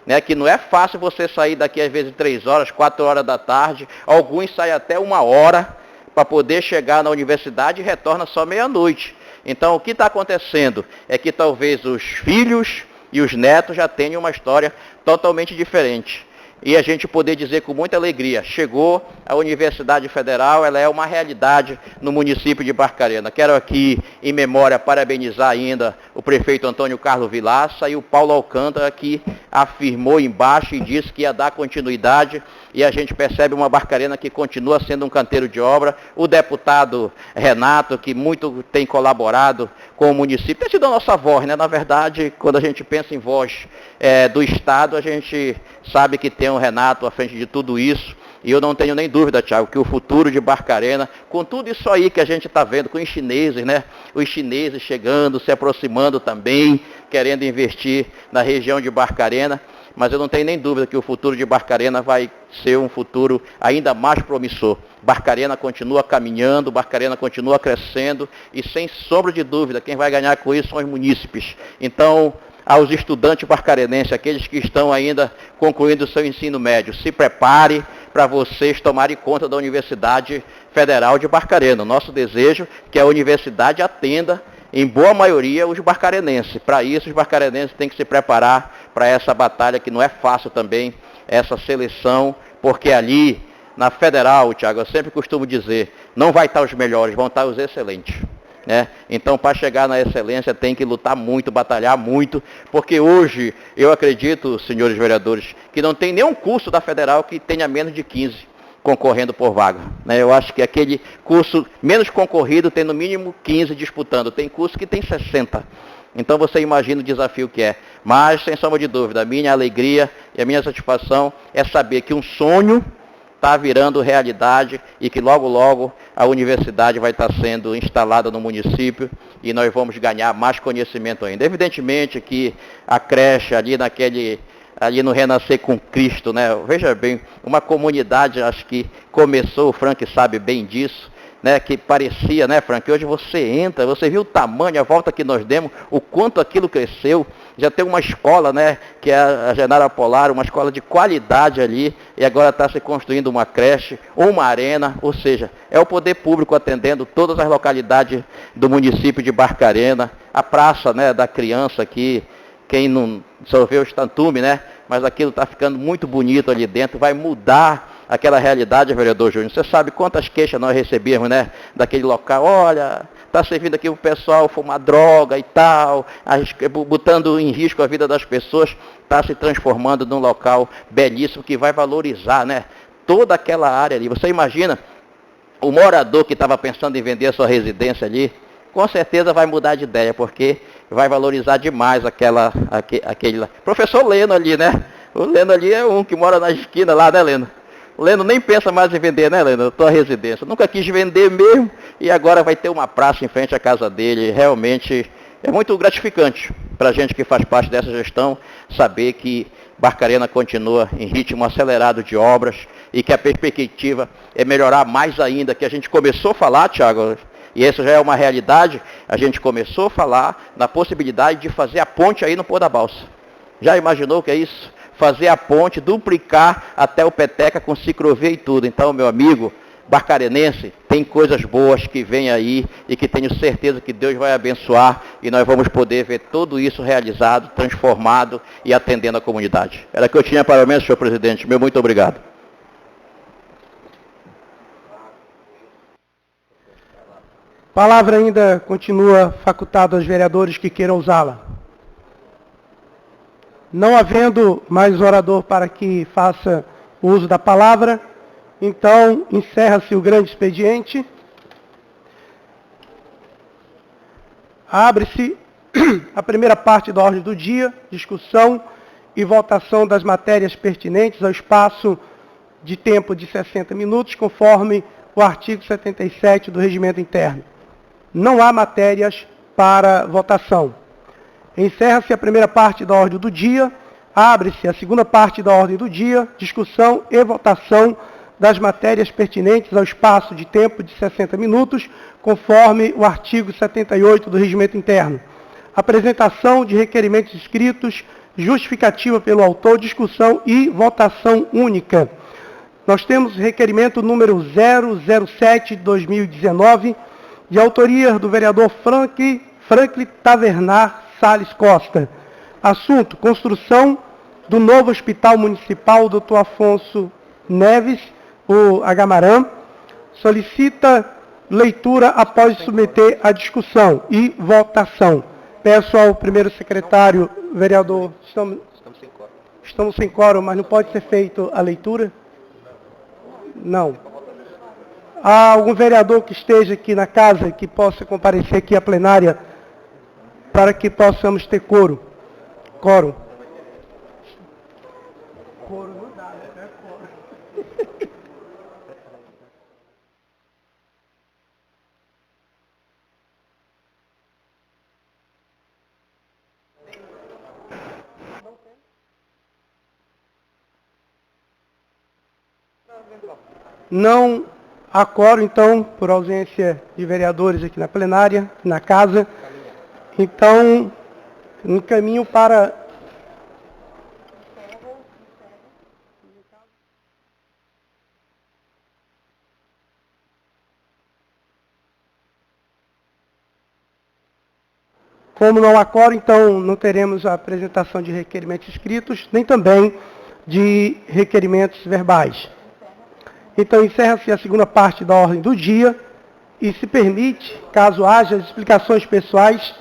Né, que não é fácil você sair daqui às vezes 3 horas, 4 horas da tarde, alguns saem até 1 hora para poder chegar na universidade e retorna só meia-noite. Então o que está acontecendo é que talvez os filhos e os netos já tenham uma história totalmente diferente. E a gente poder dizer com muita alegria, chegou a Universidade Federal, ela é uma realidade no município de Barcarena. Quero aqui, em memória, parabenizar ainda o prefeito Antônio Carlos Vilaça e o Paulo Alcântara, que afirmou embaixo e disse que ia dar continuidade, e a gente percebe uma Barcarena que continua sendo um canteiro de obra. O deputado Renato, que muito tem colaborado com o município, tem sido a nossa voz, né? Na verdade, quando a gente pensa em voz do Estado, a gente sabe que tem o Renato à frente de tudo isso, e eu não tenho nem dúvida, Thiago, que o futuro de Barcarena, com tudo isso aí que a gente está vendo, com os chineses, né? Os chineses chegando, se aproximando também, querendo investir na região de Barcarena, mas eu não tenho nem dúvida que o futuro de Barcarena vai ser um futuro ainda mais promissor. Barcarena continua caminhando, Barcarena continua crescendo e, sem sombra de dúvida, quem vai ganhar com isso são os munícipes. Então, aos estudantes barcarenenses, aqueles que estão ainda concluindo o seu ensino médio, se prepare para vocês tomarem conta da Universidade Federal de Barcarena. Nosso desejo é que a universidade atenda, em boa maioria, os barcarenenses. Para isso, os barcarenenses têm que se preparar para essa batalha, que não é fácil também, essa seleção, porque ali, na Federal, Tiago, eu sempre costumo dizer, não vai estar os melhores, vão estar os excelentes. Né? Então, para chegar na excelência, tem que lutar muito, batalhar muito, porque hoje, eu acredito, senhores vereadores, que não tem nenhum curso da Federal que tenha menos de 15 concorrendo por vaga. Né? Eu acho que aquele curso menos concorrido tem no mínimo 15 disputando, tem curso que tem 60. Então você imagina o desafio que é. Mas, sem sombra de dúvida, a minha alegria e a minha satisfação é saber que um sonho está virando realidade e que logo, logo a universidade vai estar sendo instalada no município e nós vamos ganhar mais conhecimento ainda. Evidentemente que a creche ali no Renascer com Cristo, né? Veja bem, uma comunidade, acho que começou, o Frank sabe bem disso, né, que parecia, né, Frank, hoje você entra, você viu o tamanho, a volta que nós demos, o quanto aquilo cresceu, já tem uma escola, né, que é a Genara Polar, uma escola de qualidade ali, e agora está se construindo uma creche, uma arena, ou seja, é o poder público atendendo todas as localidades do município de Barcarena, a praça, né, da criança aqui, quem não só vê o estantume, né, mas aquilo está ficando muito bonito ali dentro, vai mudar aquela realidade, vereador Júnior. Você sabe quantas queixas nós recebíamos, né, daquele local. Olha, está servindo aqui o pessoal fumar droga e tal, botando em risco a vida das pessoas. Está se transformando num local belíssimo que vai valorizar, né, toda aquela área ali. Você imagina o morador que estava pensando em vender a sua residência ali, com certeza vai mudar de ideia, porque vai valorizar demais aquele lá. Professor Leno ali, né? O Leno ali é um que mora na esquina lá, né, Leno? O Leno nem pensa mais em vender, né, Leno? Tua residência. Nunca quis vender mesmo e agora vai ter uma praça em frente à casa dele. Realmente é muito gratificante para a gente que faz parte dessa gestão saber que Barcarena continua em ritmo acelerado de obras e que a perspectiva é melhorar mais ainda, que a gente começou a falar, Tiago, e isso já é uma realidade, a gente começou a falar na possibilidade de fazer a ponte aí no Pôr da Balsa. Já imaginou o que é isso? Fazer a ponte, duplicar até o Peteca com ciclovia e tudo. Então, meu amigo barcarenense, tem coisas boas que vêm aí e que tenho certeza que Deus vai abençoar e nós vamos poder ver tudo isso realizado, transformado e atendendo a comunidade. Era o que eu tinha para o menos, senhor presidente. Meu muito obrigado. Palavra ainda continua facultada aos vereadores que queiram usá-la. Não havendo mais orador para que faça o uso da palavra, então encerra-se o grande expediente. Abre-se a primeira parte da ordem do dia, discussão e votação das matérias pertinentes ao espaço de tempo de 60 minutos, conforme o artigo 77 do Regimento Interno. Não há matérias para votação. Encerra-se a primeira parte da ordem do dia, abre-se a segunda parte da ordem do dia, discussão e votação das matérias pertinentes ao espaço de tempo de 60 minutos, conforme o artigo 78 do Regimento Interno. Apresentação de requerimentos escritos, justificativa pelo autor, discussão e votação única. Nós temos requerimento número 007 de 2019, de autoria do vereador Franklin Tavernar Salles Costa. Assunto: construção do novo Hospital Municipal Dr. Afonso Neves, o Agamarã. Solicita leitura após submeter a discussão e votação. Peço ao primeiro secretário, vereador, estamos sem quórum, mas não pode ser feita a leitura? Não. Há algum vereador que esteja aqui na casa que possa comparecer aqui à plenária para que possamos ter quórum? Quórum não dá, né? Quórum. Não há quórum, então, por ausência de vereadores aqui na plenária, na casa. Então, encaminho para... Como não há quórum, então não teremos a apresentação de requerimentos escritos, nem também de requerimentos verbais. Então encerra-se a segunda parte da ordem do dia e se permite, caso haja explicações pessoais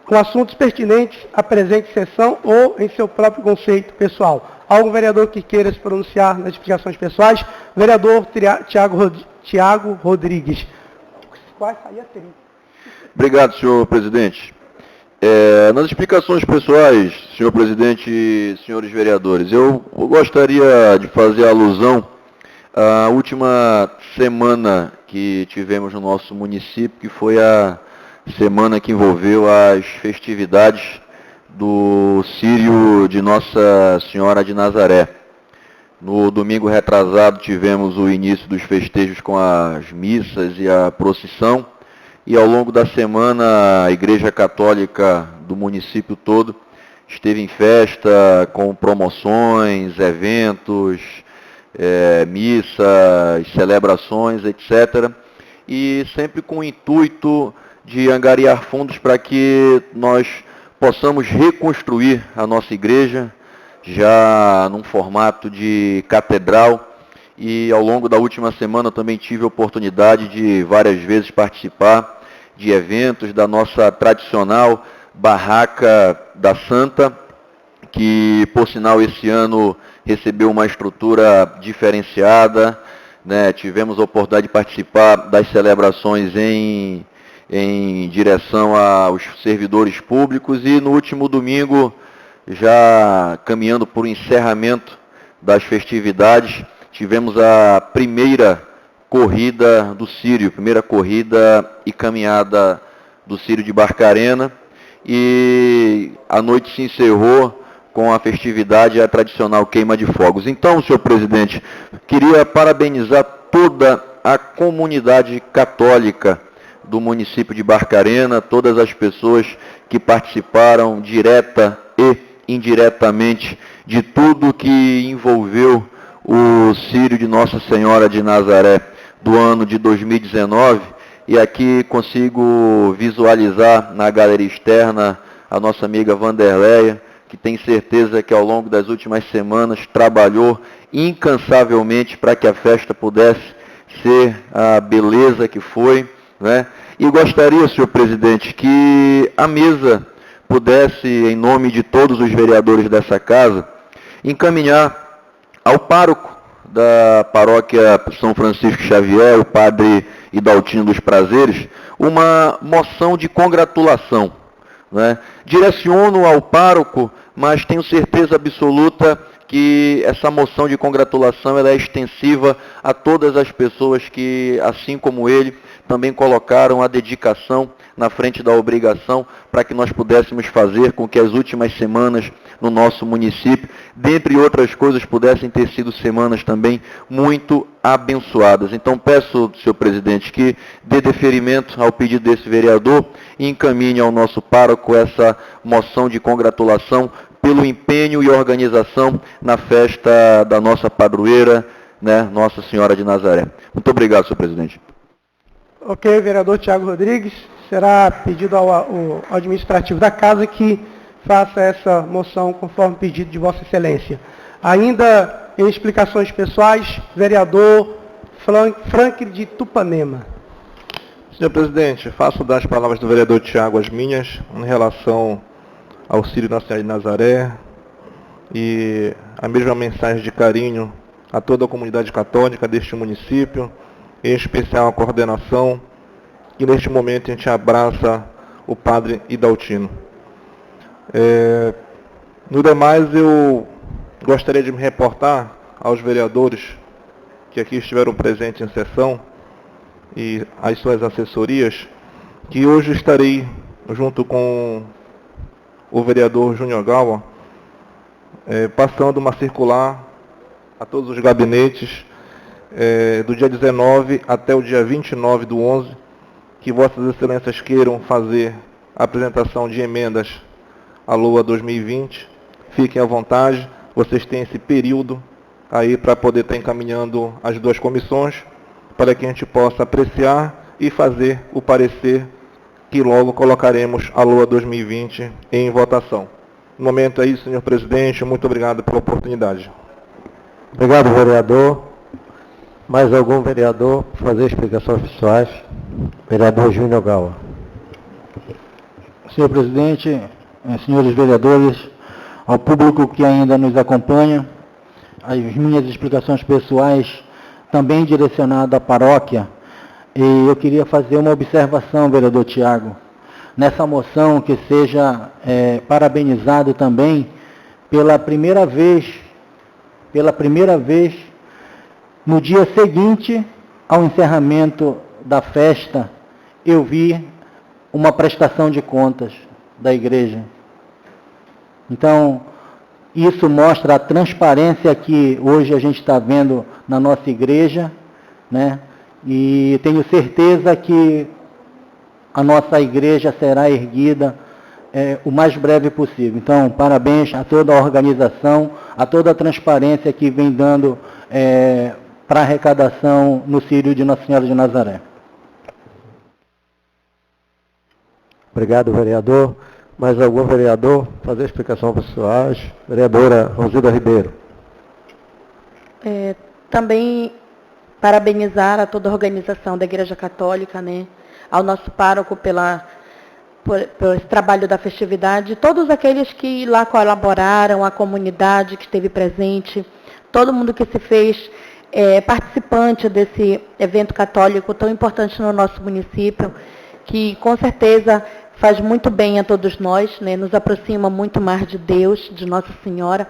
com assuntos pertinentes à presente sessão ou em seu próprio conceito pessoal. Algum vereador que queira se pronunciar nas explicações pessoais? Vereador Tiago Rodrigues. Vai sair a 30. Obrigado, senhor presidente. Nas explicações pessoais, senhor presidente e senhores vereadores, eu gostaria de fazer alusão à última semana que tivemos no nosso município, que foi a semana que envolveu as festividades do Círio de Nossa Senhora de Nazaré. No domingo retrasado tivemos o início dos festejos com as missas e a procissão. E ao longo da semana, a Igreja Católica do município todo esteve em festa com promoções, eventos, missas, celebrações, etc. E sempre com o intuito de angariar fundos para que nós possamos reconstruir a nossa igreja, já num formato de catedral. E ao longo da última semana eu também tive a oportunidade de várias vezes participar de eventos da nossa tradicional Barraca da Santa, que por sinal esse ano recebeu uma estrutura diferenciada, né? Tivemos a oportunidade de participar das celebrações em direção aos servidores públicos e no último domingo, já caminhando para o encerramento das festividades, tivemos a primeira corrida do Círio, primeira corrida e caminhada do Círio de Barcarena, e a noite se encerrou com a festividade e a tradicional queima de fogos. Então, senhor presidente, queria parabenizar toda a comunidade católica do município de Barcarena, todas as pessoas que participaram direta e indiretamente de tudo que envolveu o Círio de Nossa Senhora de Nazaré do ano de 2019, e aqui consigo visualizar na galeria externa a nossa amiga Vanderleia, que tem certeza que ao longo das últimas semanas trabalhou incansavelmente para que a festa pudesse ser a beleza que foi, né? E gostaria, senhor presidente, que a mesa pudesse, em nome de todos os vereadores dessa casa, encaminhar ao pároco da paróquia São Francisco Xavier, o padre Idaltino dos Prazeres, uma moção de congratulação, né? Direciono ao pároco, mas tenho certeza absoluta que essa moção de congratulação ela é extensiva a todas as pessoas que, assim como ele, também colocaram a dedicação na frente da obrigação para que nós pudéssemos fazer com que as últimas semanas no nosso município, dentre outras coisas, pudessem ter sido semanas também muito abençoadas. Então peço, senhor presidente, que dê deferimento ao pedido desse vereador e encaminhe ao nosso pároco essa moção de congratulação pelo empenho e organização na festa da nossa padroeira, né, Nossa Senhora de Nazaré. Muito obrigado, senhor presidente. Ok, vereador Tiago Rodrigues. Será pedido ao administrativo da casa que faça essa moção conforme pedido de Vossa Excelência. Ainda em explicações pessoais, vereador Frank de Tupanema. Senhor presidente, faço das palavras do vereador Tiago as minhas em relação ao Círio Nossa Senhora de Nazaré e a mesma mensagem de carinho a toda a comunidade católica deste município, em especial a coordenação, e neste momento a gente abraça o padre Idaltino. No demais, eu gostaria de me reportar aos vereadores que aqui estiveram presentes em sessão e às suas assessorias, que hoje estarei junto com o vereador Júnior Galva, passando uma circular a todos os gabinetes, do dia 19 até o dia 29/11, que Vossas Excelências queiram fazer a apresentação de emendas à LOA 2020, fiquem à vontade, vocês têm esse período aí para poder estar encaminhando as duas comissões, para que a gente possa apreciar e fazer o parecer que logo colocaremos a LOA 2020 em votação. No momento é isso, senhor presidente, muito obrigado pela oportunidade. Obrigado, vereador. Mais algum vereador para fazer explicações pessoais? Vereador Júnior Gawa. Senhor presidente, senhores vereadores, ao público que ainda nos acompanha, as minhas explicações pessoais também direcionadas à paróquia, e eu queria fazer uma observação, vereador Tiago, nessa moção que seja parabenizado também pela primeira vez, no dia seguinte ao encerramento da festa, eu vi uma prestação de contas da igreja. Então, isso mostra a transparência que hoje a gente está vendo na nossa igreja, né? E tenho certeza que a nossa igreja será erguida o mais breve possível. Então, parabéns a toda a organização, a toda a transparência que vem dando para a arrecadação no Círio de Nossa Senhora de Nazaré. Obrigado, vereador. Mais algum vereador fazer explicação pessoais? Vereadora Rosilda Ribeiro. Também parabenizar a toda a organização da Igreja Católica, né? Ao nosso pároco por esse trabalho da festividade, todos aqueles que lá colaboraram, a comunidade que esteve presente, todo mundo que se fez participante desse evento católico tão importante no nosso município, que com certeza faz muito bem a todos nós, né? Nos aproxima muito mais de Deus, de Nossa Senhora,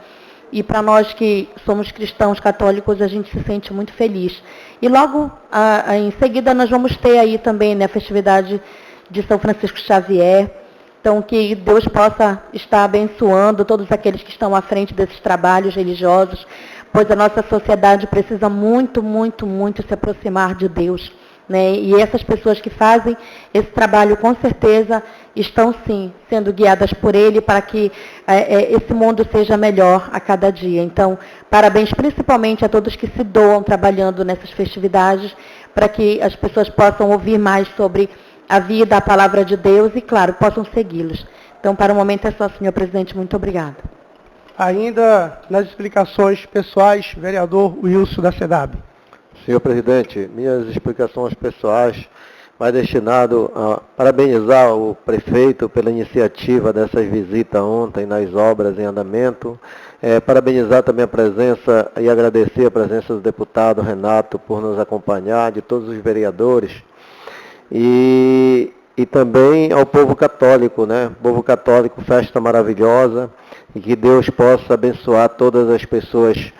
e para nós que somos cristãos católicos, a gente se sente muito feliz. E logo em seguida nós vamos ter aí também, né, a festividade de São Francisco Xavier. Então, que Deus possa estar abençoando todos aqueles que estão à frente desses trabalhos religiosos, pois a nossa sociedade precisa muito, muito, muito se aproximar de Deus, né? E essas pessoas que fazem esse trabalho, com certeza, estão, sim, sendo guiadas por Ele para que esse mundo seja melhor a cada dia. Então, parabéns principalmente a todos que se doam trabalhando nessas festividades, para que as pessoas possam ouvir mais sobre a vida, a palavra de Deus e, claro, possam segui-los. Então, para o momento é só, senhor presidente. Muito obrigada. Ainda nas explicações pessoais, vereador Wilson da SEDAB. Senhor presidente, minhas explicações pessoais vai destinado a parabenizar o prefeito pela iniciativa dessas visitas ontem nas obras em andamento, parabenizar também a presença e agradecer a presença do deputado Renato por nos acompanhar, de todos os vereadores, e também ao povo católico, né? Povo católico, festa maravilhosa, e que Deus possa abençoar todas as pessoas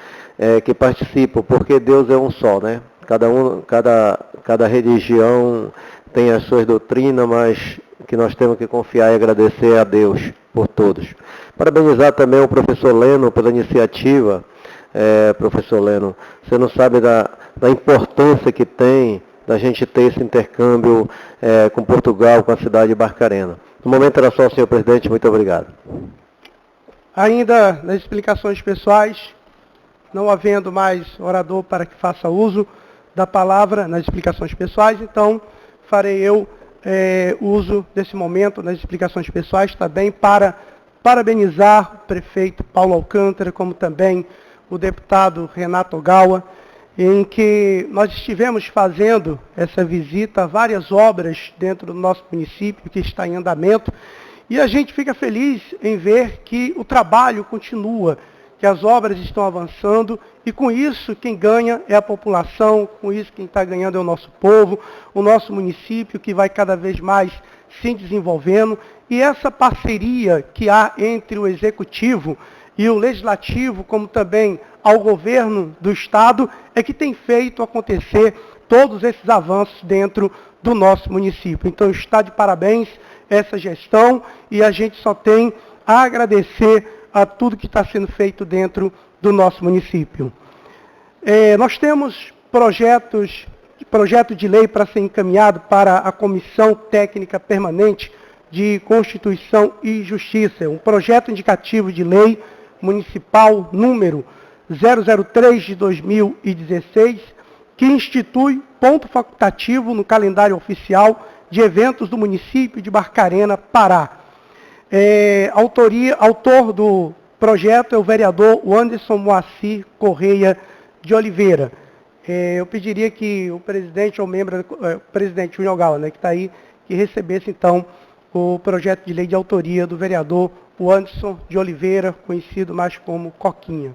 que participam, porque Deus é um só, né? Cada religião tem as suas doutrinas, mas que nós temos que confiar e agradecer a Deus por todos. Parabenizar também o professor Leno pela iniciativa. Professor Leno, você não sabe da importância que tem da gente ter esse intercâmbio com Portugal, com a cidade de Barcarena. No momento era só, senhor presidente, muito obrigado. Ainda nas explicações pessoais, não havendo mais orador para que faça uso da palavra nas explicações pessoais, então farei eu uso desse momento nas explicações pessoais também para parabenizar o prefeito Paulo Alcântara, como também o deputado Renato Gawa, em que nós estivemos fazendo essa visita a várias obras dentro do nosso município que está em andamento, e a gente fica feliz em ver que o trabalho continua, que as obras estão avançando, e com isso quem ganha é a população, com isso quem está ganhando é o nosso povo, o nosso município, que vai cada vez mais se desenvolvendo, e essa parceria que há entre o Executivo e o Legislativo, como também ao governo do Estado, é que tem feito acontecer todos esses avanços dentro do nosso município. Então está de parabéns essa gestão, e a gente só tem a agradecer a tudo que está sendo feito dentro do nosso município. Nós temos projeto de lei para ser encaminhado para a Comissão Técnica Permanente de Constituição e Justiça, um projeto indicativo de lei municipal número 003 de 2016, que institui ponto facultativo no calendário oficial de eventos do município de Barcarena, Pará. Autor do projeto é o vereador Anderson Moacir Correia de Oliveira. Eu pediria que o presidente ou membro, o presidente Júnior Gal, que está aí, que recebesse então o projeto de lei de autoria do vereador Anderson de Oliveira, conhecido mais como Coquinha.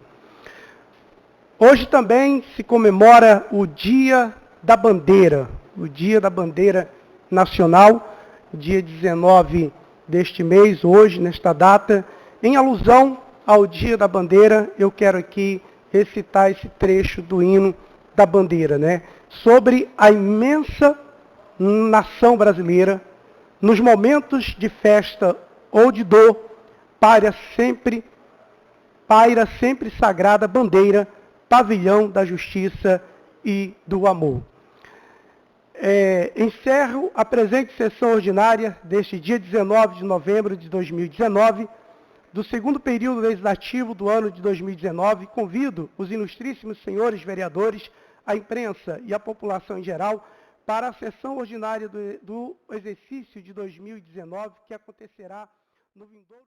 Hoje também se comemora o Dia da Bandeira, o Dia da Bandeira Nacional, dia 19 deste mês, hoje, nesta data. Em alusão ao Dia da Bandeira, eu quero aqui recitar esse trecho do hino da bandeira, sobre a imensa nação brasileira, nos momentos de festa ou de dor, paira sempre sagrada bandeira, pavilhão da justiça e do amor. Encerro a presente sessão ordinária deste dia 19 de novembro de 2019, do segundo período legislativo do ano de 2019, convido os ilustríssimos senhores vereadores, a imprensa e a população em geral para a sessão ordinária do exercício de 2019, que acontecerá no vindouro...